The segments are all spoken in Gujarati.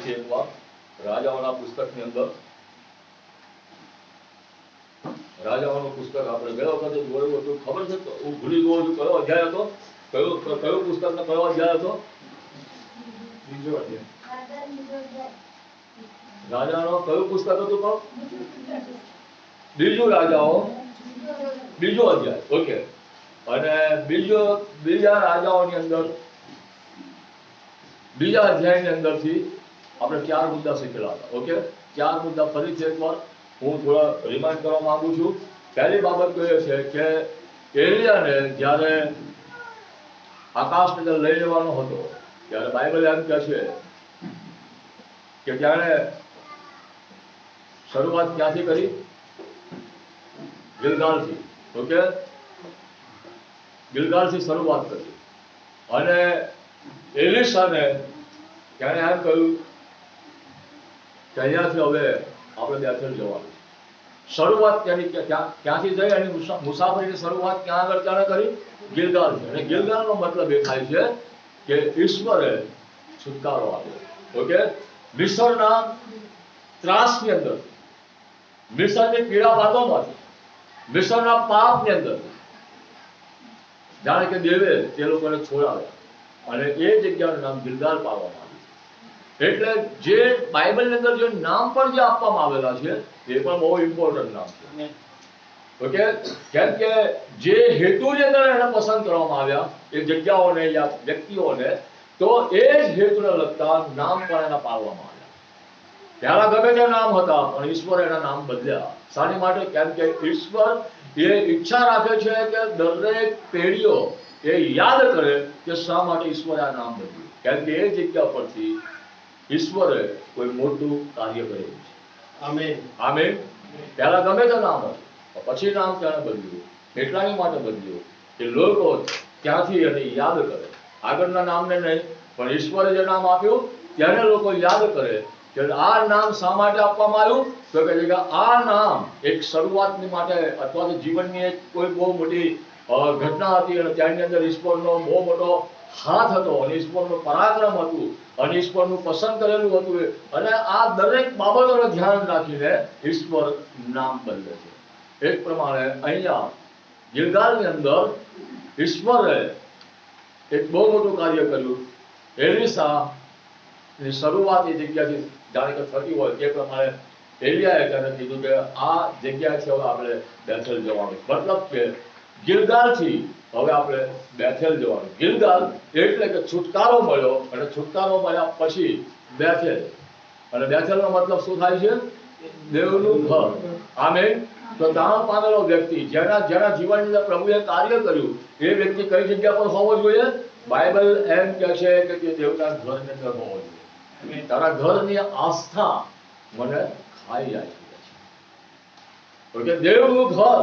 ફરીથી એકવાર રાજાઓના પુસ્તકની અંદર રાજાઓનું પુસ્તક આપણે ગયા વખતે જોયું હતું, ખબર છે? તો હું ભૂલી ગયો છું કયો અધ્યાય હતો, કયો પુસ્તકનો કયો અધ્યાય હતો? બીજો અધ્યાય. રાજાનો કયું પુસ્તક હતું? તો બીજું રાજાઓ બીજો અધ્યાય. ઓકે. અને બીજા રાજાઓની અંદર બીજા અધ્યાયની અંદરથી આપણે 4 મુદ્દા શીખેલા હતા. ઓકે, 4 મુદ્દા ફરીથી એકવાર હું થોડા રિમાઇન્ડ કરવા માંગુ છું. પહેલી બાબત તો એ છે કે એલિયાને જ્યારે આકાશની અંદર લઈ લેવાનો હતો ત્યારે બાઇબલ એમ કહે છે કે ત્યારે શરૂઆત ક્યાંથી કરી? ગિલગાલથી. ઓકે, ગિલગાલથી શરૂઆત કરી. અને એલિશાને ત્યારે એમ કહ્યું કે અહીંયાથી હવે આપણે બેથેલ જવાનું. શરૂઆત ક્યાંથી થઈ? એની મુસાફરીની શરૂઆત ક્યાં આગળ ત્યારે કરી? ગિલગાલથી. અને ગિલગાલનો મતલબ એ થાય છે કે ઈશ્વરે છુટકારો આપ્યો. ઓકે, મિસરના ત્રાસની અંદર, મિસરની પીડાબાદોમાંથી, મિસરના પાપની અંદર જાણે કે દેવે તે લોકોને છોડાવ્યા અને એ જગ્યાનું નામ ગિલગાલ પાડવામાં આવ્યું. એટલે જે બાઇબલની અંદર જે નામ પણ જે આપવામાં આવેલા છે એ પણ બહુ ઇમ્પોર્ટન્ટ નામ છે. ઓકે, કેમ કે જે હેતુની અંદર એને પસંદ કરવામાં આવ્યા એ જગ્યાઓને યા વ્યક્તિઓને, તો એ જ હેતુને લગતા નામ પણ એના પાડવામાં આવ્યા. પહેલા ગમે તે નામ હતા પણ ઈશ્વરે એના નામ બદલ્યા. શાની માટે? કેમ કે ઈશ્વર એ ઈચ્છા રાખે છે કે દરેક પેઢીઓ એ યાદ કરે કે શા માટે ઈશ્વરે આ નામ બદલ્યું. કેમ કે એ જગ્યા પરથી ઈશ્વરે કોઈ મોટું કાર્ય કર્યું છે. Amen, amen. પહેલા ગમે તે નામ હતું, પછી નામ ત્યારે બદલ્યું. એટલાની માટે બદલ્યું કે લોકો ત્યાંથી એને યાદ કરે, આગળના નામને નહીં પણ ઈશ્વરે જે નામ આપ્યું ત્યારે લોકો યાદ કરે કે આ નામ શા માટે આપવામાં આવ્યું. તો કહે છે કે આ નામ એક શરૂઆતની માટે અથવા તો જીવનની એક કોઈ બહુ મોટી ઘટના હતી અને ત્યાંની અંદર ઈશ્વરનો બહુ મોટો હાથ હતો અને ઈશ્વરનું પરાક્રમ હતું અને ઈશ્વરનું પસંદ કરેલું હતું. અને આ દરેક બાબતોને ધ્યાન રાખીને ઈશ્વર નામ બદલે છે. એ જ પ્રમાણે અહીંયા ગિલગાલની અંદર ઈશ્વરે એક બહુ મોટું કાર્ય કર્યું. એલિશાની શરૂઆત એ જગ્યાથી જાણે કે થતી હોય તે પ્રમાણે એલિયાએ તેને કીધું કે આ જગ્યાથી હવે આપણે બેથેલ જવાનું. મતલબ કે ગિલગાલથી હવે આપણે બેથેલ જવાનું. ગિલગાલ એટલે કે છુટકારો મળ્યો અને છુટકારો મળ્યા પછી બેથેલ. અને બેથેલનો મતલબ શું થાય છે? દેવનું ઘર. આમેન. તો દાણ પામેલો વ્યક્તિ જેના જીવનની અંદર પ્રભુએ કાર્ય કર્યું એ વ્યક્તિ કઈ જગ્યા પર હોવો જોઈએ? બાઇબલ એમ કહે છે કે તે દેવના ઘરની અંદર હોવો જોઈએ. તારા ઘરની આસ્થા મને ખાઈ જાય છે. દેવનું ઘર,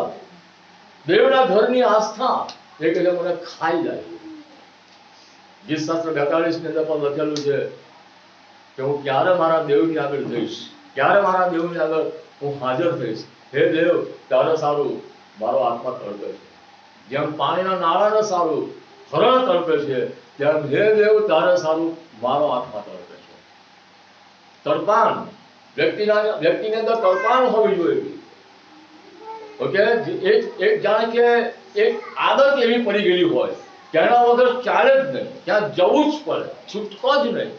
દેવના ઘરની આસ્થા એ કે મને ખાઈ જાય. ગીતશાસ્ત્ર 42 ની અંદર પણ લખેલું છે કે હું ક્યારે મારા દેવની આગળ જઈશ, ક્યારે મારા દેવની આગળ હું હાજર થઈશ. હે દેવ, તારે સારું મારો આત્મા તડપે છે. જેમ પાણીના નાળાને સારું હરણ તડપે છે તેમ હે દેવ તારે સારું મારો આત્મા તડપે છે. તડપાન વ્યક્તિની અંદર તડપાન હોવી જોઈએ. ઓકે, એક જાણે કે એક આદત એવી પડી ગયેલી હોય કે એના વગર ચાલે જ નહીં, ત્યાં જવું જ પડે, છૂટકો જ નહીં.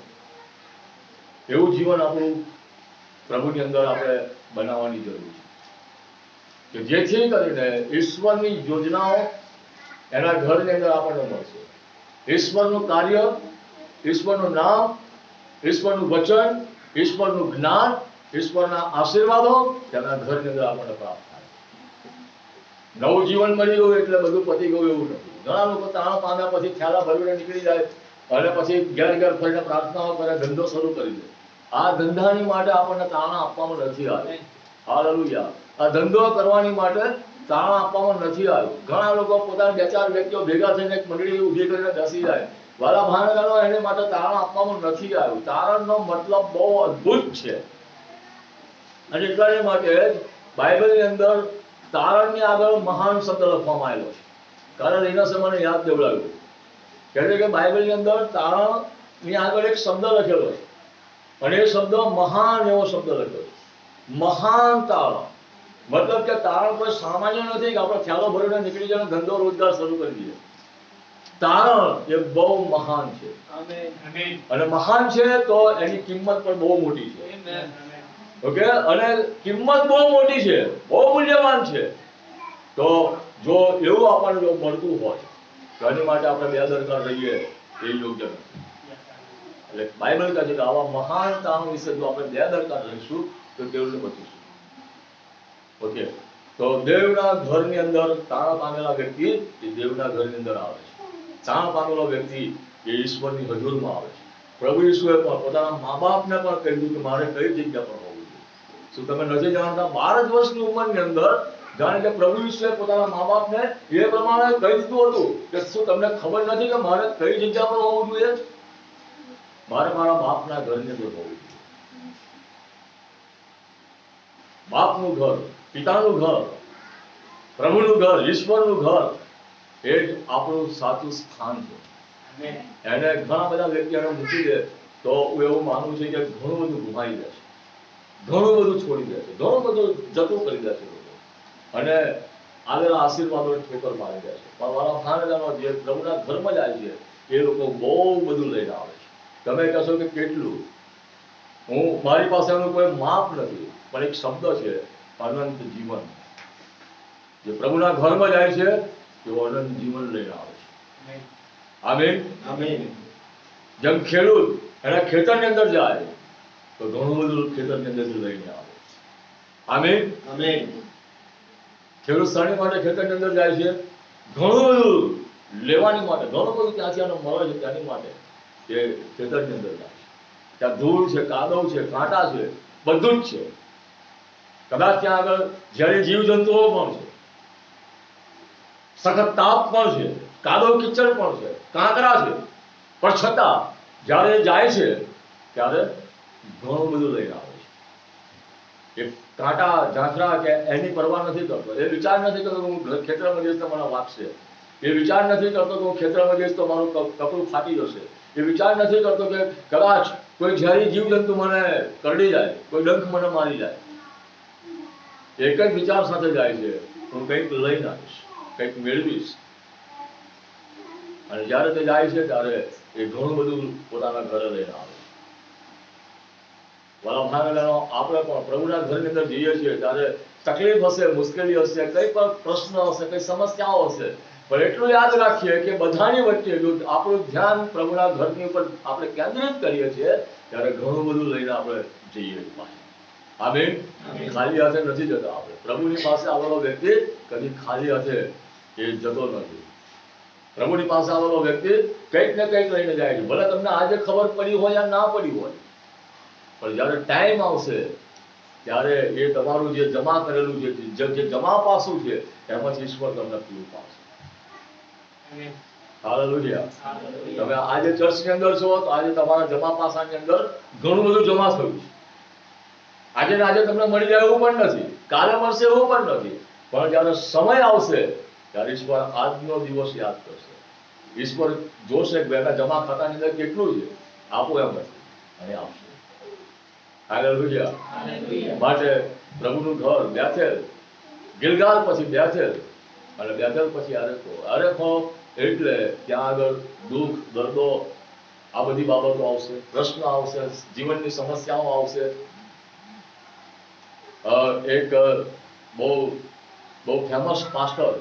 એવું જીવન આપણું પ્રભુની અંદર આપણે બનાવવાની જરૂર છે કે જેથી કરીને ઈશ્વરની યોજનાઓ એના ઘરની અંદર આપણને મળશે. ઈશ્વરનું કાર્ય, ઈશ્વરનું નામ, ઈશ્વરનું વચન, ઈશ્વરનું જ્ઞાન, ઈશ્વરના આશીર્વાદો તેના ઘરની અંદર આપણને પ્રાપ્ત થાય. નવું જીવન મળી ગયું એટલે બધું પતી ગયું એવું નથી. ઘણા લોકો તાણ પામ્યા પછી ખ્યાલા ભરીને નીકળી જાય અને પછી ઘેર ઘેર ફરીને પ્રાર્થનાઓ કરે, ધંધો શરૂ કરી દે. આ ધંધાની માટે આપણને તાણા આપવામાં નથી આવી. હાલેલુયા. આ ધંધો કરવાની માટે તાણા આપવામાં નથી આવ્યું. ઘણા લોકો પોતાના 2-4 વ્યક્તિઓ ભેગા થઈને એક મંડળી ઊભી કરીને બેસી જાય. વાલા ભાણેજાનો એને માટે તારણ આપવામાં નથી આવ્યું. તારણનો મતલબ બહુ અદ્ભુત છે અને એટલા માટે બાઇબલની અંદર તારણની આગળ મહાન શબ્દ લખવામાં આવેલો છે. કારણ એના સમયને યાદ દેવડાવ્યું. કહે છે કે બાઇબલની અંદર તારણની આગળ એક શબ્દ લખેલો છે અને એ શબ્દ મહાન એવો શબ્દ લખ્યો છે. મહાન તારણ, મતલબ કે તારણ કોઈ સામાન્ય નથી કે આપણે ખ્યાલો ભરીને નીકળી જાય ધંધો રોજગાર શરૂ કરી દઈએ. તારણ એ બહુ મહાન છે. અને મહાન છે તો એની કિંમત પણ બહુ મોટી છે. ઓકે, અને કિંમત બહુ મોટી છે, બહુ મૂલ્યવાન છે. તો જો એવું આપણને જો મળતું હોય તો એની માટે આપણે બેદરકાર રહીએ એ યોગ્ય નથી. એટલે બાઇબલ કહે છે કે આવા મહાન તારણ વિશે જો આપણે બેદરકાર રહીશું તો કેવું રીતે બચીશું. ઓકે, તો દેવના ઘરની અંદર તારણ પામેલા વ્યક્તિ એ દેવના ઘરની અંદર આવે છે. તારણ પામેલો વ્યક્તિ એ ઈશ્વરની હજુરમાં આવે છે. પ્રભુ ઈશ્વરે પણ પોતાના મા બાપને પણ કહ્યું કે મારે કઈ જગ્યા પર હોવું જોઈએ. શું તમે નથી જાણતા 12 વર્ષની ઉંમરની અંદર જાણે કે પ્રભુ ઈશ્વરે પોતાના મા બાપને એ પ્રમાણે કહી દીધું હતું કે શું તમને ખબર નથી કે મારે કઈ જગ્યા પર હોવું જોઈએ? મારે મારા બાપના ઘરની અંદર હોવું જોઈએ. બાપનું ઘર, પિતાનું ઘર, પ્રભુનું ઘર, ઈશ્વરનું ઘર એ જ આપણું સાચું સ્થાન છે. એને ઘણા બધા વ્યક્તિઓને મૂકી દે તો હું એવું માનું છું કે ઘણું બધું ગુમાવી દે છે, ઘણું બધું છોડી દે છે, ઘણું બધું જતું કરી દે છે લોકો, અને આવેલા આશીર્વાદો ઠોકર મારી દે છે. પણ મારા ખાનદાનો જે પ્રભુના ઘરમાં જાય છે એ લોકો બહુ બધું લઈને આવે છે. તમે કહેશો કે કેટલું? મારી પાસે એનું કોઈ માપ નથી, પણ એક શબ્દ છે અનંત જીવન. જે પ્રભુના ઘરમાં જાય છે તેઓ અનંત જીવન લઈને આવે છે. આમીન, આમીન. જેમ ખેડૂત એના ખેતરની અંદર જાય તો ઘણું બધું ખેતરની અંદર લઈને આવે. આમીન, આમીન. ખેડૂત શાની માટે ખેતરની અંદર જાય છે? ઘણું બધું લેવાની માટે, ઘણું બધું ત્યાંથી આને મળે છે ત્યાંની માટે એ ખેતરની અંદર જાય છે. ત્યાં ધૂળ છે, કાદવ છે, કાંટા છે, બધું જ છે. કદાચ ત્યાં આગળ ઝેરી જીવજંતુઓ પણ છે, સખત તાપ પણ છે, કાદવ કિચડ પણ છે, કાંકરા છે, પણ છતાં જ્યારે જાય છે ત્યારે ઘણું બધું લઈને આવે છે. એ કાંટા ઝાંખરા કે એની પરવા નથી કરતો. એ વિચાર નથી કરતો હું ખેતરમાં જઈશ તો મને વાગશે. એ વિચાર નથી કરતો કે હું ખેતરમાં જઈશ તો મારું કપડું ફાટી જશે. એ વિચાર નથી કરતો કે કદાચ કોઈ ઝેરી જીવજંતુ મને કરડી જાય, કોઈ ડંખ મને મારી જાય. એક જ વિચાર સાથે જાય છે, હું કંઈક લઈને આવીશ, કંઈક મેળવીશ. અને જ્યારે તે જાય છે ત્યારે એ ઘણું બધું પોતાના ઘરે લઈને આવે. આપણે પણ પ્રભુના ઘરની અંદર જઈએ છીએ ત્યારે તકલીફ હશે, મુશ્કેલી હશે, કઈ પણ પ્રશ્ન હશે, કઈ સમસ્યાઓ હશે, પણ એટલું યાદ રાખીએ કે બધાની વચ્ચે જો આપણું ધ્યાન પ્રભુના ઘરની ઉપર આપણે કેન્દ્રિત કરીએ છીએ ત્યારે ઘણું બધું લઈને આપણે જઈએ. આમીન. ખાલી હાથે નથી જતા આપણે. પ્રભુની પાસે આવેલો વ્યક્તિ કદી ખાલી હાથે એ જતો નથી. પ્રભુની પાસે આવેલો વ્યક્તિ કંઈક ને કંઈક લઈને જાય છે. ભલે તમને આજે ખબર પડી હોય યા ના પડી હોય, પણ જ્યારે ટાઈમ આવશે ત્યારે એ તમારું જે જમા કરેલું જે જમા પાસું છે એમાંથી ઈશ્વર તમને પૂરું પાડશે. હાલેલુયા. તમે આજે ચર્ચની અંદર છો તો આજે તમારા જમા પાસાની અંદર ઘણું બધું જમા થયું છે. આજે ને આજે તમને મળી જાય એવું પણ નથી, કાલે મળશે એવું પણ નથી, પણ જ્યારે સમય આવશે ત્યારે ઈશ્વર આજનો દિવસ યાદ કરશે. ઈશ્વર જોશે કે એના જમા ખાતાની અંદર કેટલું છે, આપો એમ અને આપશે. હાલેલુયા. માટે પ્રભુનું ઘર બેથેલ, ગિલગાલ પછી બેથેલ, અને બેથેલ પછી અરેખો. અરેખો એટલે ત્યાં આગળ દુઃખ, દર્દો, આ બધી બાબતો આવશે, પ્રશ્ન આવશે, જીવનની સમસ્યાઓ આવશે. એક બહુ ફેમસ પાસ્ટર,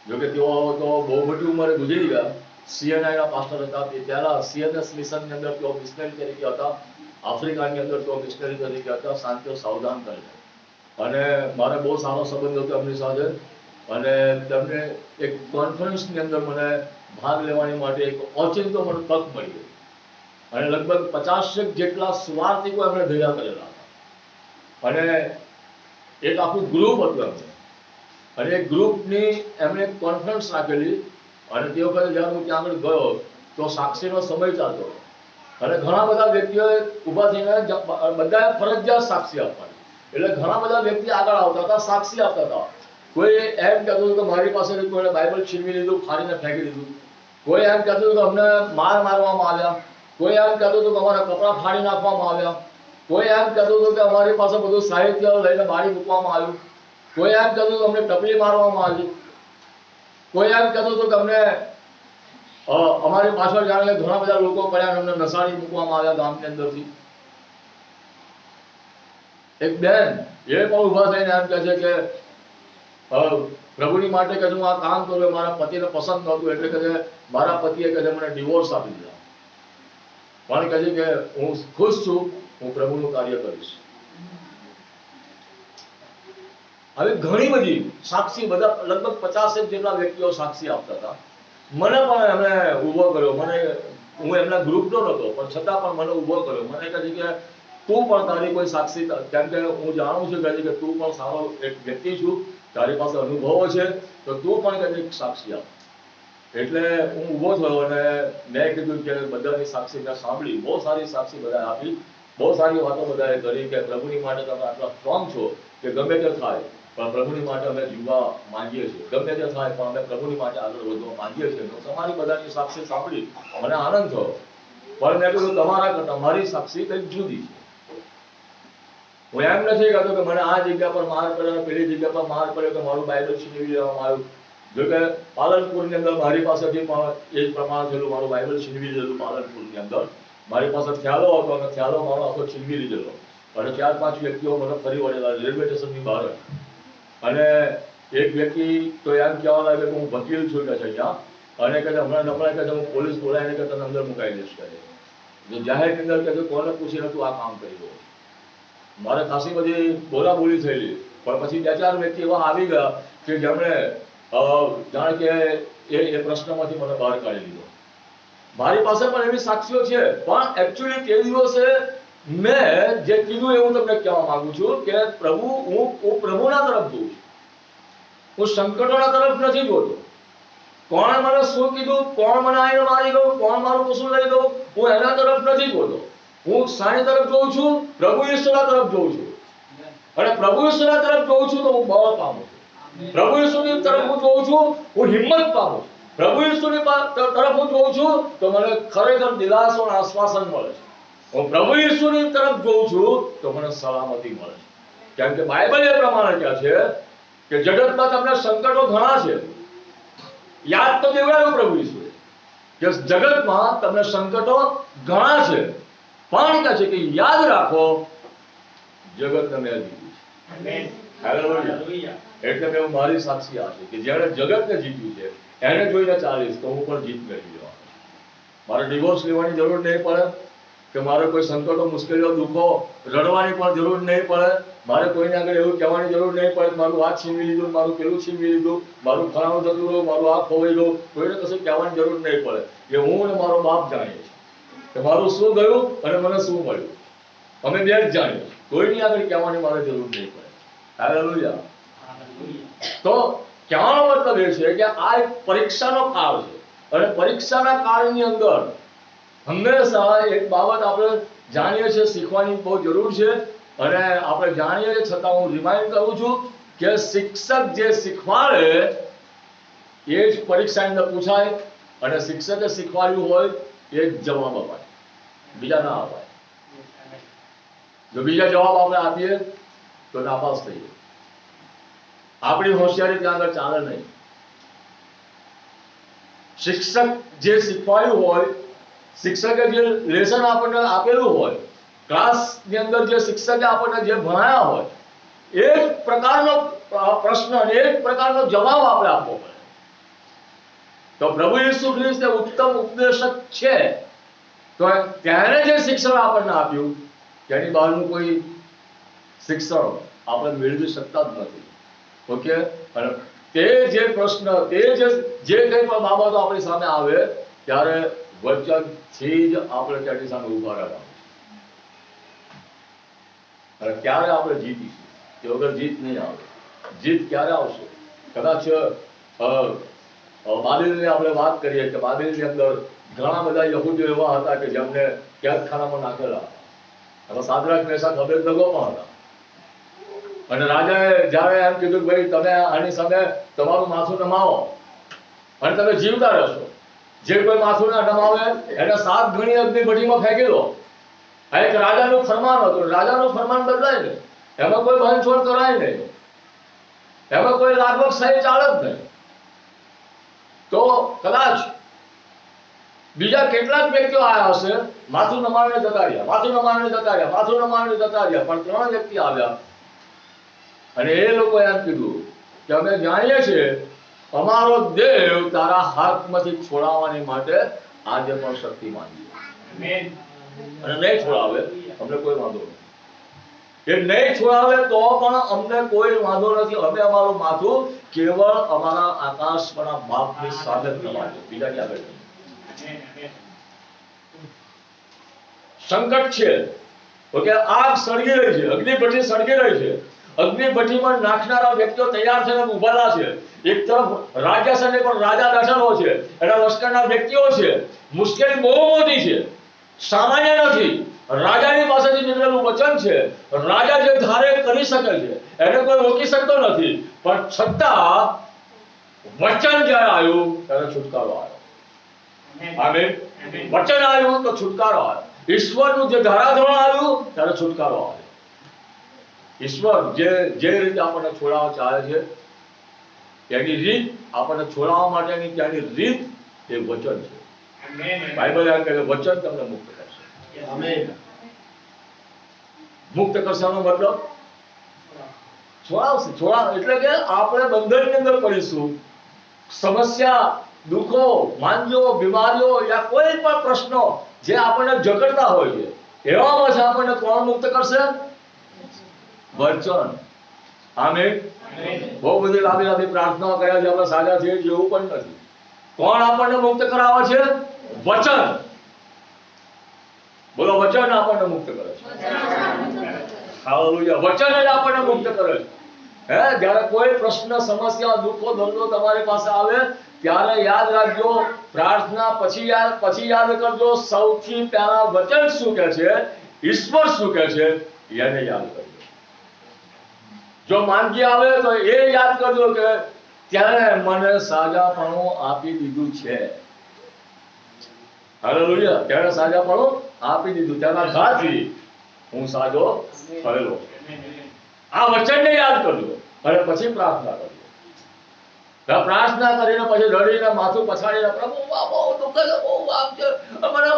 જોકે તેઓ તો બહુ મોટી ઉંમરે ગુજરી ગયા, CNI ના પાસ્ટર હતા. પહેલા CNS મિશનની અંદર તેઓ મિશનરી તરીકે હતા. આફ્રિકાની અંદર તેઓ મિશનરી તરીકે હતા, શાંતિ સાવધાન કરીને. અને મારે બહુ સારો સંબંધ હતો એમની સાથે, અને તેમને એક કોન્ફરન્સની અંદર મને ભાગ લેવાની માટે એક ઓચિંતો મને તક મળી, અને લગભગ 50 જેટલા સુવાર્થિકો એમણે ભેગા કરેલા હતા. અને એક આખું ગ્રુપ હતું એમને, અને એ ગ્રુપની એમણે કોન્ફરન્સ રાખેલી. અને તે વખતે જ્યારે હું ત્યાં આગળ ગયો તો સાક્ષીનો સમય ચાલતો હતો, અને ઘણા બધા વ્યક્તિઓએ ઊભા થઈને બધાએ ફરજિયાત સાક્ષી આપવાની. એટલે ઘણા બધા વ્યક્તિ આગળ આવતા હતા, સાક્ષી આપતા હતા. કોઈ એમ કહેતું હતું કે મારી પાસેથી કોઈને બાઇબલ છીનવી લીધું, ફાડીને ફેંકી દીધું. કોઈ એમ કહેતું હતું કે અમને મારવામાં આવ્યા. કોઈ એમ કહેતું હતું કે અમારા કપડાં ફાડી નાખવામાં આવ્યા. કોઈ એમ કહેતું હતું કે અમારી પાસે બધું સાહિત્ય લઈને બારી મૂકવામાં આવ્યું, કોઈ એમ કહેતું હતું અમને ટપલી મારવામાં આવી, કોઈ એમ કહેતું હતું કે અમને અમારી પાછળ જાણે ઘણા બધા લોકો પડ્યા અમને નસાડી મૂકવામાં આવ્યા ગામની અંદરથી. એક બેન એ પણ ઉભા થઈને એમ કહે છે કે પ્રભુની માટે કે હું આ કામ કરું, મારા પતિને પસંદ નહોતું એટલે કે મારા પતિએ કે મને ડિવોર્સ આપી દીધા, પણ કહે છે કે હું ખુશ છું, હું પ્રભુનું કાર્ય કરીશ. આવી ઘણી બધી સાક્ષી, બધા લગભગ 50 જેટલા વ્યક્તિઓ સાક્ષી આપતા હતા. મને પણ એમણે ઉભો કર્યો, મને હું એમના ગ્રુપનો નહોતો પણ છતાં પણ મને ઉભો કર્યો. મને કહે છે કે તું પણ તારી કોઈ સાક્ષી, કેમ કે હું જાણું છું કે તું પણ સારો એક વ્યક્તિ છું, તારી પાસે અનુભવો છે, તો તું પણ કદી સાક્ષી આપ. એટલે હું ઊભો થયો અને મેં કીધું કે બધાની સાક્ષી મેં સાંભળી, બહુ સારી સાક્ષી બધાએ આપી, બહુ સારી વાતો બધાએ કરી કે પ્રભુની માટે તમે આટલા સ્ટ્રોંગ છો કે ગમે તે થાય પણ પ્રભુની માટે અમે જીવવા માંગીએ છીએ, ગમે તે થાય પણ અમે પ્રભુની માટે આગળ વધવા માંગીએ છીએ. તમારી બધાની સાક્ષી સાંભળી મને આનંદ થયો, પણ મેં કીધું તમારા કરતા મારી સાક્ષી કંઈક જુદી છે. હું એમ નથી કહેતો કે મને આ જગ્યા પર માર પડ્યો, પેલી જગ્યા પર માર પડ્યો, કે મારું બાઇબલ છીનવી લેવામાં આવ્યું. જો કે પાલનપુરની અંદર મારી પાસેથી પણ એ જ પ્રમાણ થયેલું, મારું બાઇબલ છીનવી લીધેલું પાલનપુરની અંદર. મારી પાસે ખ્યાલો હતો અને ખ્યાલો મારો આખો છીનવી લીધેલો અને 4-5 વ્યક્તિઓ મને ફરી વળેલા રેલવે સ્ટેશનની બહાર. અને એક વ્યક્તિ તો એમ કહેવા લાગે કે હું વકીલ છું કે છે અહીંયા, અને કે હમણાં નમણાં કે હું પોલીસ બોલાવીને કે તને અંદર મુકાઈ દઈશ કે જાહેરની અંદર કે કોને પૂછીને તું આ કામ કરી દો. મારે ખાસી બધી બોલાબોલી થયેલી, પણ પછી 2-4 વ્યક્તિ એવા આવી ગયા કે જેમણે જાણે કે એ પ્રશ્નમાંથી મને બહાર કાઢી લીધો. મારી પાસે પણ એવી સાક્ષીઓ છે, પણ એકચ્યુઅલી તે દિવસે મેં જે કીધું એવું તમને કહેવા માંગુ છું કે પ્રભુ, હું પ્રભુના તરફ જોઉં છું, હું સંકટોના તરફ નથી જોતો. કોણે મને શું કીધું, કોણ મને આવીને મારી ગયું, કોણ મારું કશું લઈ ગયું, હું એના તરફ નથી જોતો. હું શાની તરફ જોઉં છું? પ્રભુ ઈશ્વરના તરફ જોઉં છું. અને પ્રભુ ઈશ્વરના તરફ જોઉં છું તો હું બળ પામું છું. પ્રભુ ઈશ્વરની તરફ હું જોઉં છું, હું હિંમત પામું છું. પ્રભુ ઈશ્વરની તરફ હું જોઉં છું તો મને ખરેખર દિલાસો અને આશ્વાસન મળે છે. હું પ્રભુ ઈશ્વરની તરફ જોઉં છું તો મને સલામતી મળે છે. કેમ કે બાઇબલ એ પ્રમાણે કહે છે કે જગતમાં તમને સંકટો ઘણા છે. યાદ તો દેવડાવ્યું પ્રભુ ઈશ્વરે કે જગતમાં તમને સંકટો ઘણા છે, પણ કહે છે કે યાદ રાખો જગતને મેં જીત્યું છે. હાલેલુયા. એટલે મેં મારી સાક્ષી આ છે કે જેણે જગતને જીત્યું છે એને જોઈને ચાલીશ તો હું પણ જીત મેળવી લેવાનો. મારે ડિવોર્સ લેવાની જરૂર નહીં પડે, કે મારે કોઈ સંકટો, મુશ્કેલીઓ, દુઃખો રડવાની પણ જરૂર નહીં પડે. મારે કોઈને આગળ એવું કહેવાની જરૂર નહીં પડે મારું આ છીનવી લીધું, મારું પેલું છીનવી લીધું, મારું ફલાણું જતું રહ્યું, મારું આ ખોવાઈ ગયું. કોઈને કશું કહેવાની જરૂર નહીં પડે કે હું અને મારો બાપ જાણીએ છીએ કે મારું શું ગયું અને મને શું મળ્યું. અમે બે જ જાણીએ, કોઈની આગળ કહેવાની મારે જરૂર નહીં પડે. હાલેલુયા. તો કહેવાનો મતલબ એ છે કે આ એક પરીક્ષાનો કાળ છે, અને પરીક્ષાના કાળની અંદર હંમેશા એક બાબત આપણે જાણીએ છીએ, શીખવાની બહુ જરૂર છે. અને આપણે જાણીએ છીએ છતાં હું રિમાઇન્ડ કરું છું કે શિક્ષક જે શીખવાડે એ જ પરીક્ષાની અંદર પૂછાય, અને શિક્ષકે શીખવાડ્યું હોય એ જ જવાબ અપાય, બીજા ના અપાય. જો બીજા જવાબ આપણે આપીએ તો નાપાસ થઈએ. આપણી હોશિયારી ત્યાં આગળ ચાલે નહીં. શિક્ષક જે શીખવાડ્યું હોય, શિક્ષકે જે લેસન આપણને આપેલું હોય, ક્લાસની અંદર જે શિક્ષકે આપણને જે ભણાયા હોય એ જ પ્રકારનો પ્રશ્ન અને એ જ પ્રકારનો જવાબ આપણે આપવો પડે. તો પ્રભુ ઈસુ ખ્રિસ્ત ઉત્તમ ઉપદેશક છે, તો ત્યારે જે શિક્ષણ આપણને આપ્યું તેની બહારનું કોઈ શિક્ષણ આપણે મેળવી શકતા જ નથી. ઓકે. અને તે જે પ્રશ્ન, તે જે કંઈ પણ બાબતો આપણી સામે આવે ત્યારે વચનથી જ આપણે તેની સામે ઉભા રહેવાનું. અને ક્યારે આપણે જીતીશું? તે વગર જીત નહીં આવે. જીત ક્યારે આવશે? કદાચ બાબેલની આપણે વાત કરીએ કે બાબેલની અંદર ઘણા બધા યહૂદીઓ એવા હતા કે જેમને કેદખાનામાં નાખેલા હતા. અને સાદ્રાક, મેશાક, અબેદનગો પણ હતા. અને રાજાએ જ્યારે એમ કીધું કે ભાઈ તમે આની સામે તમારું માથું નમાવો અને તમે જીવતા રહેશો, જે કોઈ માથું ના નમાવે એને 7 ગણી અગ્નિ ભઠ્ઠીમાં ફેંકી દો. આ એક રાજાનું ફરમાન હતું. રાજાનું ફરમાન બદલાય ને, એમાં કોઈ બાંધછોડ કરાય નહીં, એમાં કોઈ લાગવગ સહી ચાલે જ નહીં. તો કદાચ બીજા કેટલાક વ્યક્તિઓ આવ્યા હશે, માથું નમાવીને જતા રહ્યા, માથું નમાવીને જતા રહ્યા, માથું નમાવીને જતા રહ્યા, પણ 3 વ્યક્તિ આવ્યા અને એ લોકો એમ કીધું કે અમે જાણીએ છીએ અમારો દેવ તારા હાથમાંથી છોડાવવાની માટે આજે પણ શક્તિમાન છે, અને નહીં છોડાવે અમને કોઈ વાંધો નથી. એ નહીં છોડાવે તો પણ અમને કોઈ વાંધો નથી. અમે અમારું માથું કેવળ અમારા આકાશવાળા બાપની સાથે જ નમાવીએ, બીજા ક્યાં આગળ. સંકટ છે, ઓકે, આગ સળગી રહી છે, અગ્નિભઠ્ઠી સળગી રહી છે. અગ્નિભઠ્ઠીમાં નાખનારા વ્યક્તિઓ તૈયાર થઈને ઉભેલા છે. એક તરફ રાજ્યસને પણ રાજા બેઠેલો છે, એના લશ્કરના વ્યક્તિઓ છે. મુશ્કેલી બહુ મોટી છે, સામાન્ય નથી. રાજાની પાસેથી નીકળેલું વચન છે, રાજા જે ધારે કરી શકે છે, એને કોઈ રોકી શકતો નથી. પણ છતાં વચન જ્યારે આવ્યું ત્યારે છુટકારો આવ્યો. આમેન. વચન આવ્યું તો છુટકારો આવ્યો. ઈશ્વરનું જે ધારાધોરણ આવ્યું ત્યારે છુટકારો આવ્યો. ઈશ્વર જે રીતે આપણને છોડાવવા ચાહે છે, તેની રીત, આપણને છોડાવવા માટેની ત્યાંની રીત એ વચન છે. બાઇબલ એમ કહે છે વચન તમને મુક્ત કરશે. આમેન. મુક્ત કરવાનો મતલબ છોડાવશે. એટલે કે આપણે બંધનની અંદર પડીશું. સમસ્યા, દુઃખો, માંદગીઓ, બીમારીઓ યા કોઈ પણ પ્રશ્નો જે આપણને જકડતા હોય છે, એવામાં આપણને કોણ મુક્ત કરશે? વચન. આમેન. બહુ બધી લાંબી પ્રાર્થનાઓ કર્યા છે, આપણે સાજા થઈએ જેવું પણ નથી. કોણ આપણને મુક્ત કરાવે છે? વચન. બોલો, વચન આપણને મુક્ત કરે છે. હાલેલુયા. વચન જ આપણને મુક્ત કરે છે. જ્યારે કોઈ પ્રશ્ન, સમસ્યા, દુઃખો, દર્દો તમારી પાસે આવે ત્યારે યાદ રાખજો, પ્રાર્થના પછી યાદ કરજો, સૌથી પહેલા વચન શું કહે છે, ઈશ્વર શું કહે છે, એને યાદ કરજો. જો માંદગી આવે તો એ યાદ કરજો કે ત્યારે મને સાજાપણું આપી દીધું છે. હાલેલુયા. ત્યારે સાજાપણું આપી દીધું, તેના ઘાથી હું સાજો થયેલો. આ વચનને યાદ કરજો અને પછી પ્રાર્થના કરજો. પ્રાર્થના કરીને પછી રડીને માથું પછાડીને પ્રભુ આપો, દુઃખ છે, બહુ આપ છે, મને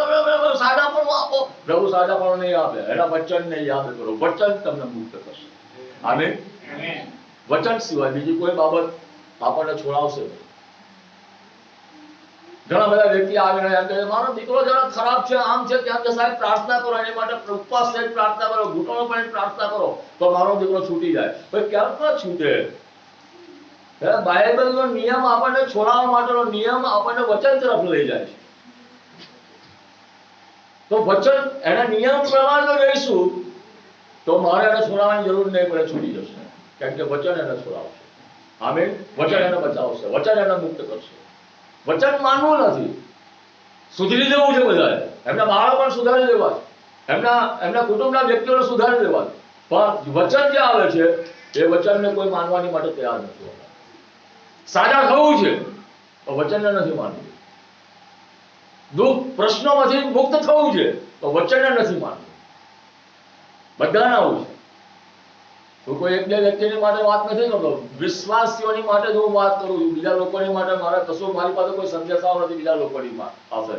સાજાપણું આપો. પ્રભુ સાજાપણું નહીં આપે. એના વચનને યાદ કરો. વચન તમને મુક્ત કરશે. આમેન. વચન સિવાય બીજી કોઈ બાબત આપણને છોડાવશે નહીં. ઘણા બધા વ્યક્તિ આવીને એમ કહે મારો દીકરો જરા ખરાબ છે, આમ છે, તેમ છે, સાહેબ પ્રાર્થના કરો, એની માટે ઉપવાસ સહિત પ્રાર્થના કરો, ઘૂંટણો પણ પ્રાર્થના કરો તો મારો દીકરો છૂટી જાય. ભાઈ કેમ ન છૂટે? બાઇબલનો નિયમ આપણને છોડાવવા માટેનો નિયમ આપણને વચન તરફ લઈ જાય છે. તો વચન એના નિયમ પ્રમાણે રહીશું તો મારે એને છોડાવવાની જરૂર નહીં પડે, છૂટી જશે. કેમ કે વચન એને છોડાવશે. આમેન. વચન એને બચાવશે, વચન એને મુક્ત કરશે. વચન માનવું નથી, સુધરી જવું છે બધાએ. એમના બાળકો પણ સુધારી દેવા છે, એમના કુટુંબના વ્યક્તિઓને સુધારી દેવા છે. પણ વચન જે આવે છે એ વચનને કોઈ માનવાની માટે તૈયાર નથી હોતા. સાજા થવું છે તો વચનને નથી માનવું. દુઃખ, પ્રશ્નોમાંથી મુક્ત થવું છે તો વચનને નથી માનવું. બધાને આવું છે. હું કોઈ એક બે વ્યક્તિની માટે વાત નથી કરતો, વિશ્વાસીઓની માટે જ હું વાત કરું છું. બીજા લોકોની માટે મારે કશું, મારી પાસે કોઈ સંદેશાઓ નથી બીજા લોકોની પાસે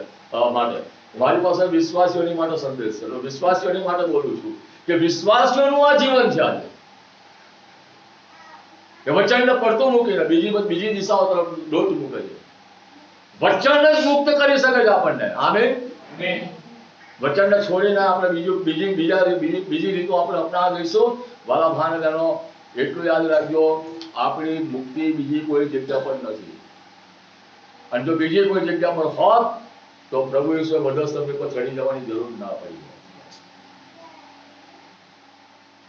માટે. મારી પાસે વિશ્વાસીઓની માટે સંદેશ છે. વિશ્વાસીઓની માટે બોલું છું કે વિશ્વાસીઓનું આ જીવન છે આજે. એ વચનને પડતું મૂકીને બીજી દિશાઓ તરફ દોટ મૂકે છે. વચન જ મુક્ત કરી શકે છે આપણને. આમેન. વચનને છોડીને આપણે બીજી રીતો આપણે અપનાવી દઈશું. વાલા ભાને બહેનો, એટલું યાદ રાખજો, આપણી મુક્તિ બીજી કોઈ જગ્યા પર નથી. અને જો બીજી કોઈ જગ્યા પર હોત તો પ્રભુ ઈશ્વર વધસ્તંભ પર ચડી જવાની જરૂર ના પડી.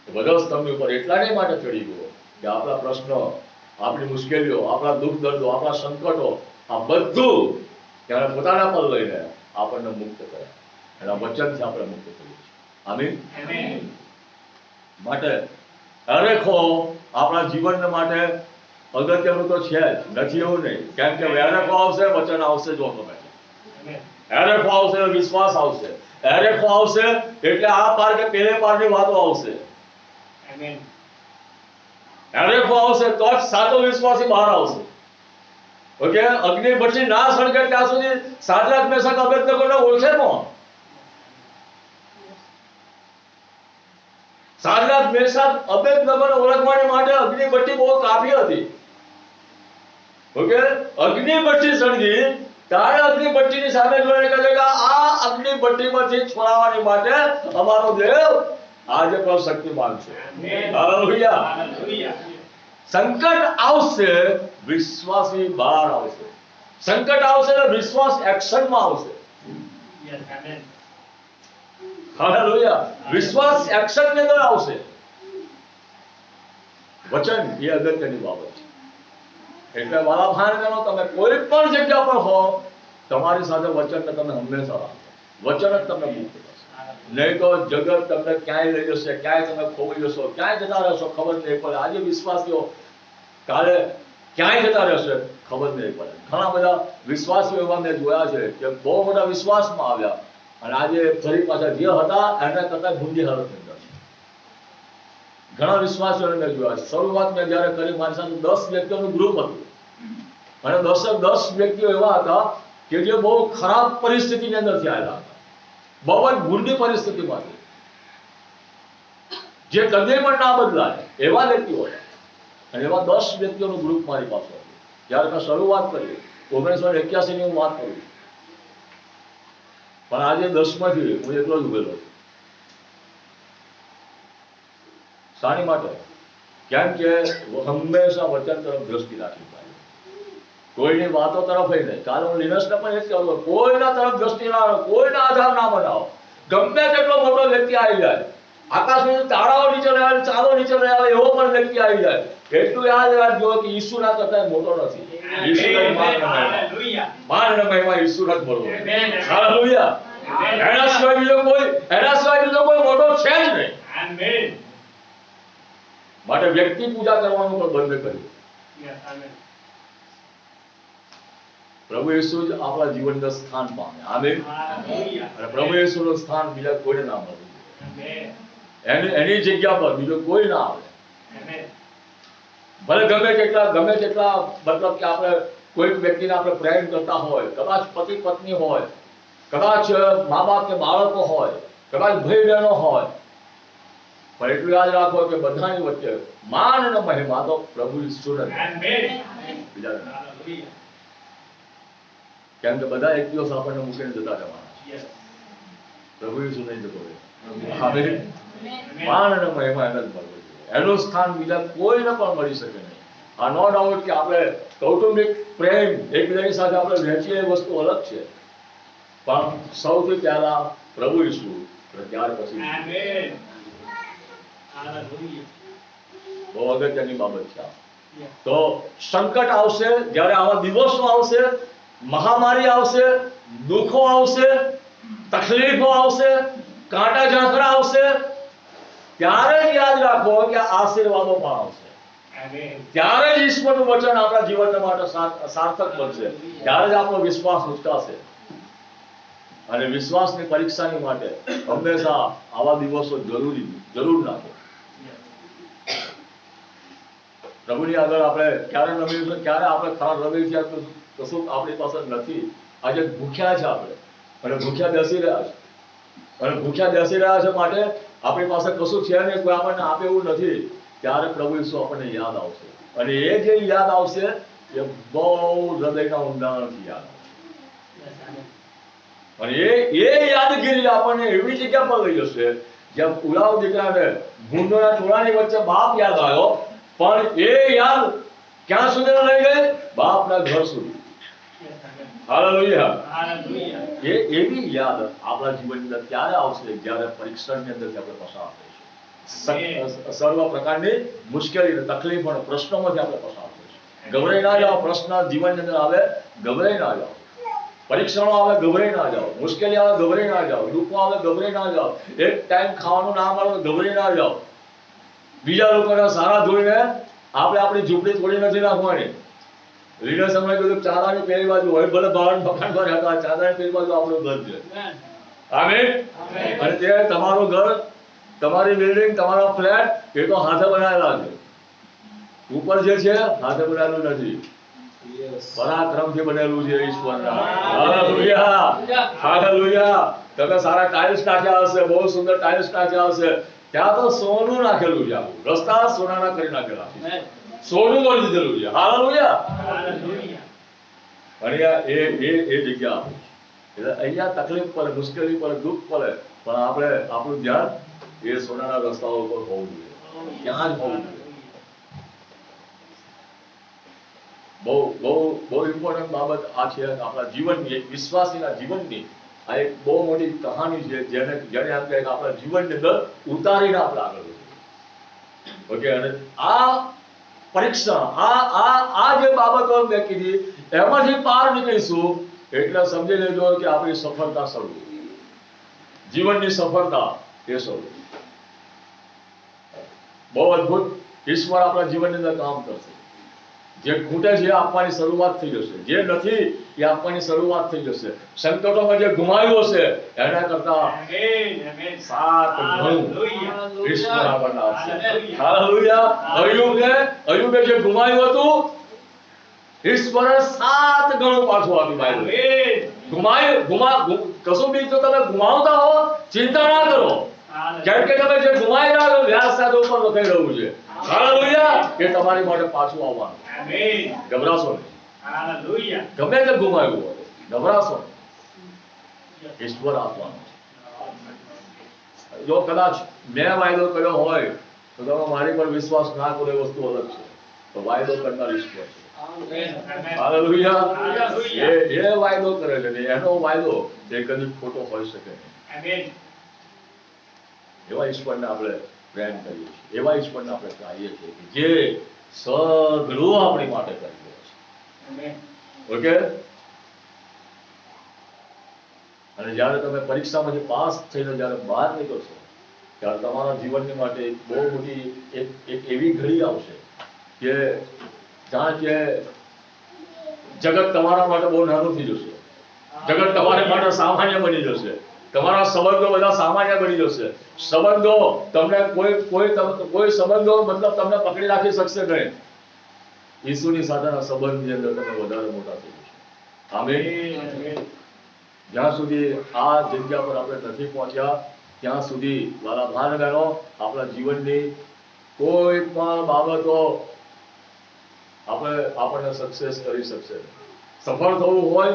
વધસ્તંભ ઉપર એટલા નહીં માટે ચડી ગયો કે આપણા પ્રશ્નો, આપણી મુશ્કેલીઓ, આપણા દુઃખ દર્દો, આપણા સંકટો, આ બધું ત્યારે પોતાના પર લઈને આપણને મુક્ત કરે. એના વચનથી આપણે મુક્ત કરીએ છીએ. આમીન. માટે હરેખો આપણા જીવન માટે અગત્યનું તો છે જ, નથી એવું નહીં. કેમ કે વેરખો આવશે, વચન આવશે. જો તમે એરેફો આવશે, વિશ્વાસ આવશે. એરેફો આવશે એટલે આ પાર કે પેલે પારની વાતો આવશે. એરેફો આવશે તો જ સાચો વિશ્વાસી બહાર આવશે. ઓકે, અગ્નિ ભઠ્ઠી ના સળગે ત્યાં સુધી સાદ્રાક, મેશક, અબેદનગોને ઓળખે કોણ? સાદ્રાક, મેશક, અબેદનગોને ઓળખવાની માટે અગ્નિ ભઠ્ઠી બહુ કાફી હતી. ઓકે, અગ્નિ ભઠ્ઠી સળગી ત્યારે અગ્નિ ભઠ્ઠીની સામે જોઈને કહે કે આ અગ્નિ ભઠ્ઠીમાંથી છોડાવવાની માટે અમારો દેવ આજે પણ શક્તિમાન છે. હાલેલુયા. સંકટ આવશે, વિશ્વાસી બહાર આવશે. સંકટ આવશે એટલે વિશ્વાસ એક્શનમાં આવશે. હાલેલુયા. વિશ્વાસ એક્શનની અંદર આવશે. વચન એ અગત્યની બાબત છે. એટલે મારા ભાઈઓ, તમે કોઈ પણ જગ્યા પર હો, તમારી સાથે વચનને તમે હંમેશા રાખો. વચન જ તમને મુક્ત કરશે. નહીં તો જગત તમને ક્યાંય લઈ જશે, ક્યાંય તમે ખોવાઈ જશો, ક્યાંય જતા રહેશો ખબર નહીં પડે. આજે વિશ્વાસીઓ કાલે ક્યાંય જતા રહેશે ખબર નહીં પડે. ઘણા બધા વિશ્વાસીઓ એવા મેં જોયા છે કે બહુ મોટા વિશ્વાસમાં આવ્યા અને આજે ફરી પાછા જે હતા એના કરતા ભૂંડી હાલતની અંદર છે. ઘણા વિશ્વાસીઓને મેં જોયા. શરૂઆત મેં જયારે કરી, મારી સાથે 10 વ્યક્તિઓનું ગ્રુપ હતું અને 10 વ્યક્તિઓ એવા હતા કે જે બહુ ખરાબ પરિસ્થિતિની અંદરથી આવેલા હતા, બહુ જ ભૂંડી પરિસ્થિતિમાંથી, જે કદી પણ ના બદલાય એવા વ્યક્તિઓ હતા. અને એવા 10 વ્યક્તિઓનું ગ્રુપ મારી પાસે હતું. જયારે મેં શરૂઆત કરી 1981 ની હું વાત કરું, પણ આજે 10માંથી હું એકલો જ ઉભેલો છું. શાની માટે? કેમ કે હંમેશા વચન તરફ દ્રષ્ટિ રાખી પાડે. કોઈની વાતો તરફ નહીં. કાલે હું લિનસને પણ એ જ કહું, કોઈના તરફ દ્રષ્ટિ ના રાખો, કોઈના આધાર ના બનાવો. ગમે તેટલો મોટો વ્યક્તિ આવી જાય, આકાશમાં તારાઓ નીચે રહ્યા, ચાંદો નીચે રહ્યા, એવો પણ વ્યક્તિ આવી જાય, એટલું યાદ રાખજો કે ઈસુના કરતા મોટો નથી. ઈસુના માન અને મહિમા ઈસુના જ બોલો. હાલેલુયા. એના સિવાય બીજો કોઈ મોટો છે જ નહીં. માટે વ્યક્તિ પૂજા કરવાનું પણ બંધ કર્યું. પ્રભુ ઈસુ જ આપણા જીવનનું સ્થાન પામે. આમેન. અને પ્રભુ ઈસુનું સ્થાન બીજા કોઈને ના મળે. એની જગ્યા પર બીજો કોઈ ના આવે. ભલે ગમે તેટલા મતલબ કે આપણે કોઈ વ્યક્તિને આપણે પ્રેમ કરતા હોય, કદાચ પતિ પત્ની હોય, કદાચ મા બાપ કે બાળકો હોય, કદાચ ભાઈ બહેનો હોય, પણ એટલું યાદ રાખો કે બધાની વચ્ચે માન અને મહિમા તો પ્રભુ ઈસુને. કેમ કે બધા એક દિવસ આપણને મૂકીને જતા રહેવાના. પ્રભુ ઈસુ નહીં જતો રહે. માન અને મહિમા એને જ મળવું જોઈએ. એનું સ્થાન બીજા કોઈને પણ મળી શકે નહીં. આ નો ડાઉટ કે આપણે કૌટુંબિક પ્રેમ એકબીજાની સાથે આપણે વહેંચીએ એ વસ્તુ અલગ છે, પણ સૌથી પહેલા પ્રભુ ઈસુ, ત્યાર પછી બહુ અગત્યની બાબત છે. તો સંકટ આવશે, જ્યારે આવા દિવસો આવશે, મહામારી આવશે, દુઃખો આવશે, તકલીફો આવશે, કાંટા ઝાંખરા આવશે, ત્યારે જ યાદ રાખો કે આશીર્વાદો પણ આવશે. ત્યારે જ ઈશ્વરનું વચન આપણા જીવન માટે સાર્થક બનશે. ત્યારે જ આપણો વિશ્વાસ ઉચકાશે. અને વિશ્વાસની પરીક્ષાની માટે હંમેશા આવા દિવસો જરૂર નાખો. પ્રભુની આગળ આપણે ક્યારે નમીશું, ક્યારે આપણે ખરાબ નમી છે, કશું આપણી પાસે નથી. આજે ભૂખ્યા છે આપણે, અને ભૂખ્યા બેસી રહ્યા છે, અને ભૂખ્યા બેસી રહ્યા છે માટે આપણી પાસે કશું છે નહીં, કોઈ આપણને આપે એવું નથી. ત્યારે પ્રભુ ઈસુ આપણને યાદ આવશે, અને એ જે યાદ આવશે એ બહુ હૃદયના ઊંડાણથી યાદ આવશે. અને એ યાદગીરી આપણને એવી જગ્યા પર લઈ જશે જ્યાં ઉલાવ દીકરાને ભૂંડોના ટોળાની વચ્ચે બાપ યાદ આવ્યો, પણ એ યાદ ક્યાં સુધી લઈ ગઈ? બાપના ઘર સુધી. હાલેલુયા. એ એવી યાદ આપણા જીવનની અંદર ત્યારે આવશે જ્યારે પરીક્ષણની અંદરથી આપણે પસાર થઈશું. સર્વ પ્રકારની મુશ્કેલી, તકલીફ અને પ્રશ્નોમાંથી આપણે પસાર થઈશું. ગભરાઈ ના જાઓ. પ્રશ્ન જીવનની અંદર આવે, ગભરાઈ ના જાઓ. પરીક્ષણો આવે, ગભરાઈ ના જાઓ. મુશ્કેલી આવે, ગભરાઈ ના જાઓ. દુઃખો આવે, ગભરાઈ ના જાઓ. એક ટાઈમ ખાવાનું ના મળે, ગભરાઈ ના જાઓ. બીજા લોકોના સારા જોઈને આપણે આપણી ઝૂંપડી તોડી નથી નાખવાની. લીલા સમય બધું ચાંદાની પેલી બાજુ હોય, ભલે ભવન મકાનમાં રહેતા હોય, ચાંદાની પેલી બાજુ આપણું ઘર છે. આમીન. અને તે તમારું ઘર, તમારી બિલ્ડિંગ, તમારો ફ્લેટ એ તો હાથે બનાવેલા છે. ઉપર જે છે હાથે બનાવેલું નથી, પરાક્રમથી બનેલું છે ઈશ્વરના. Hallelujah, hallelujah. તમે સારા ટાઇલ્સ નાખ્યા હશે, બહુ સુંદર ટાઇલ્સ નાખ્યા હશે, ત્યાં તો સોનું નાખેલું છે. રસ્તા સોનાના કરી નાખેલા છે, સોનું કરી દીધેલું છે. હાલેલુયા. અને એ જગ્યા આપણી. એટલે અહીંયા તકલીફ પડે, મુશ્કેલી પડે, દુઃખ પડે, પણ આપણે આપણું ધ્યાન એ સોનાના રસ્તાઓ ઉપર હોવું જોઈએ, ત્યાં જ હોવું જોઈએ. બહુ બહુ બહુ ઇમ્પોર્ટન્ટ બાબત આ છે આપણા જીવનની, એક વિશ્વાસીના જીવનની. આ એક બહુ મોટી કહાની છે, જેને એમ કહે કે આપણા જીવનની અંદર ઉતારીને આપણે આગળ વધીએ. ઓકે. અને આ પરીક્ષા, આ જે બાબતો મેં કીધી એમાંથી પાર નીકળીશું એટલે સમજી લેજો કે આપણી સફળતા શરૂ, જીવનની સફળતા એ શરૂ. બહુ અદભુત ઈશ્વર આપણા જીવનની અંદર કામ કરશે. જે ખૂટે છે આપવાની શરૂઆત થઈ જશે, જે નથી એ આપવાની શરૂઆત થઈ જશે. સંકટોમાં જે ગુમાવ્યું હશે એના કરતા 7 ગણું ઈશ્વર આપણને આપશે. હાલેલુયા. અયુબે જે ગુમાવ્યું હતું ઈશ્વરે 7 ગણું પાછું આપ્યું. બાઈબલ કશું બી તો તમે ગુમાવતા હો, ચિંતા ના કરો, કેમ કે તમે જે ગુમાવી રહ્યા છો વ્યાજ સાથે ઉપર લખાઈ રહ્યું છે. હાલેલુયા. એ તમારી માટે પાછું આવવાનું. ગભરાશો નહીં. ગમે તે ગુમાવ્યું હોય ગભરાશો નહીં, ઈશ્વર આપવાનું. જો કદાચ મેં વાયદો કર્યો હોય તો તમે મારી પર વિશ્વાસ ના કરો, એ વસ્તુ અલગ છે. તો વાયદો કરનાર ઈશ્વર છે. હાલેલુયા. એ વાયદો કરે છે, એનો વાયદો એ કદી ખોટો હોઈ શકે નહીં. એવા ઈશ્વરને આપણે પ્રેમ કરીએ છીએ, એવા ઈશ્વરને આપણે ચાહીએ છીએ જે સઘળું આપણી માટે કરી દે છે. ઓકે. અને જ્યારે તમે પરીક્ષામાંથી પાસ થઈને જ્યારે બહાર નીકળશો ત્યારે તમારા જીવનની માટે બહુ મોટી એક એવી ઘડી આવશે કે જ્યાં કે જગત તમારા માટે બહુ નાનું થઈ જશે, જગત તમારા માટે સામાન્ય બની જશે, તમારા સંબંધો બધા સામાન્ય બની જશે. સંબંધો તમને કોઈ સંબંધો મતલબ તમને પકડી રાખી શકશે નહીં. ઈસુની સાથેના સંબંધની અંદર તમે વધારે મોટા થઈ જશો. આમીન. જ્યાં સુધી આ જગ્યા પર આપણે નથી પહોંચ્યા ત્યાં સુધી વાલા ભાન બહેનો આપણા જીવનની કોઈ પણ બાબતો આપણને સક્સેસ કરી શકશે. સફળ થવું હોય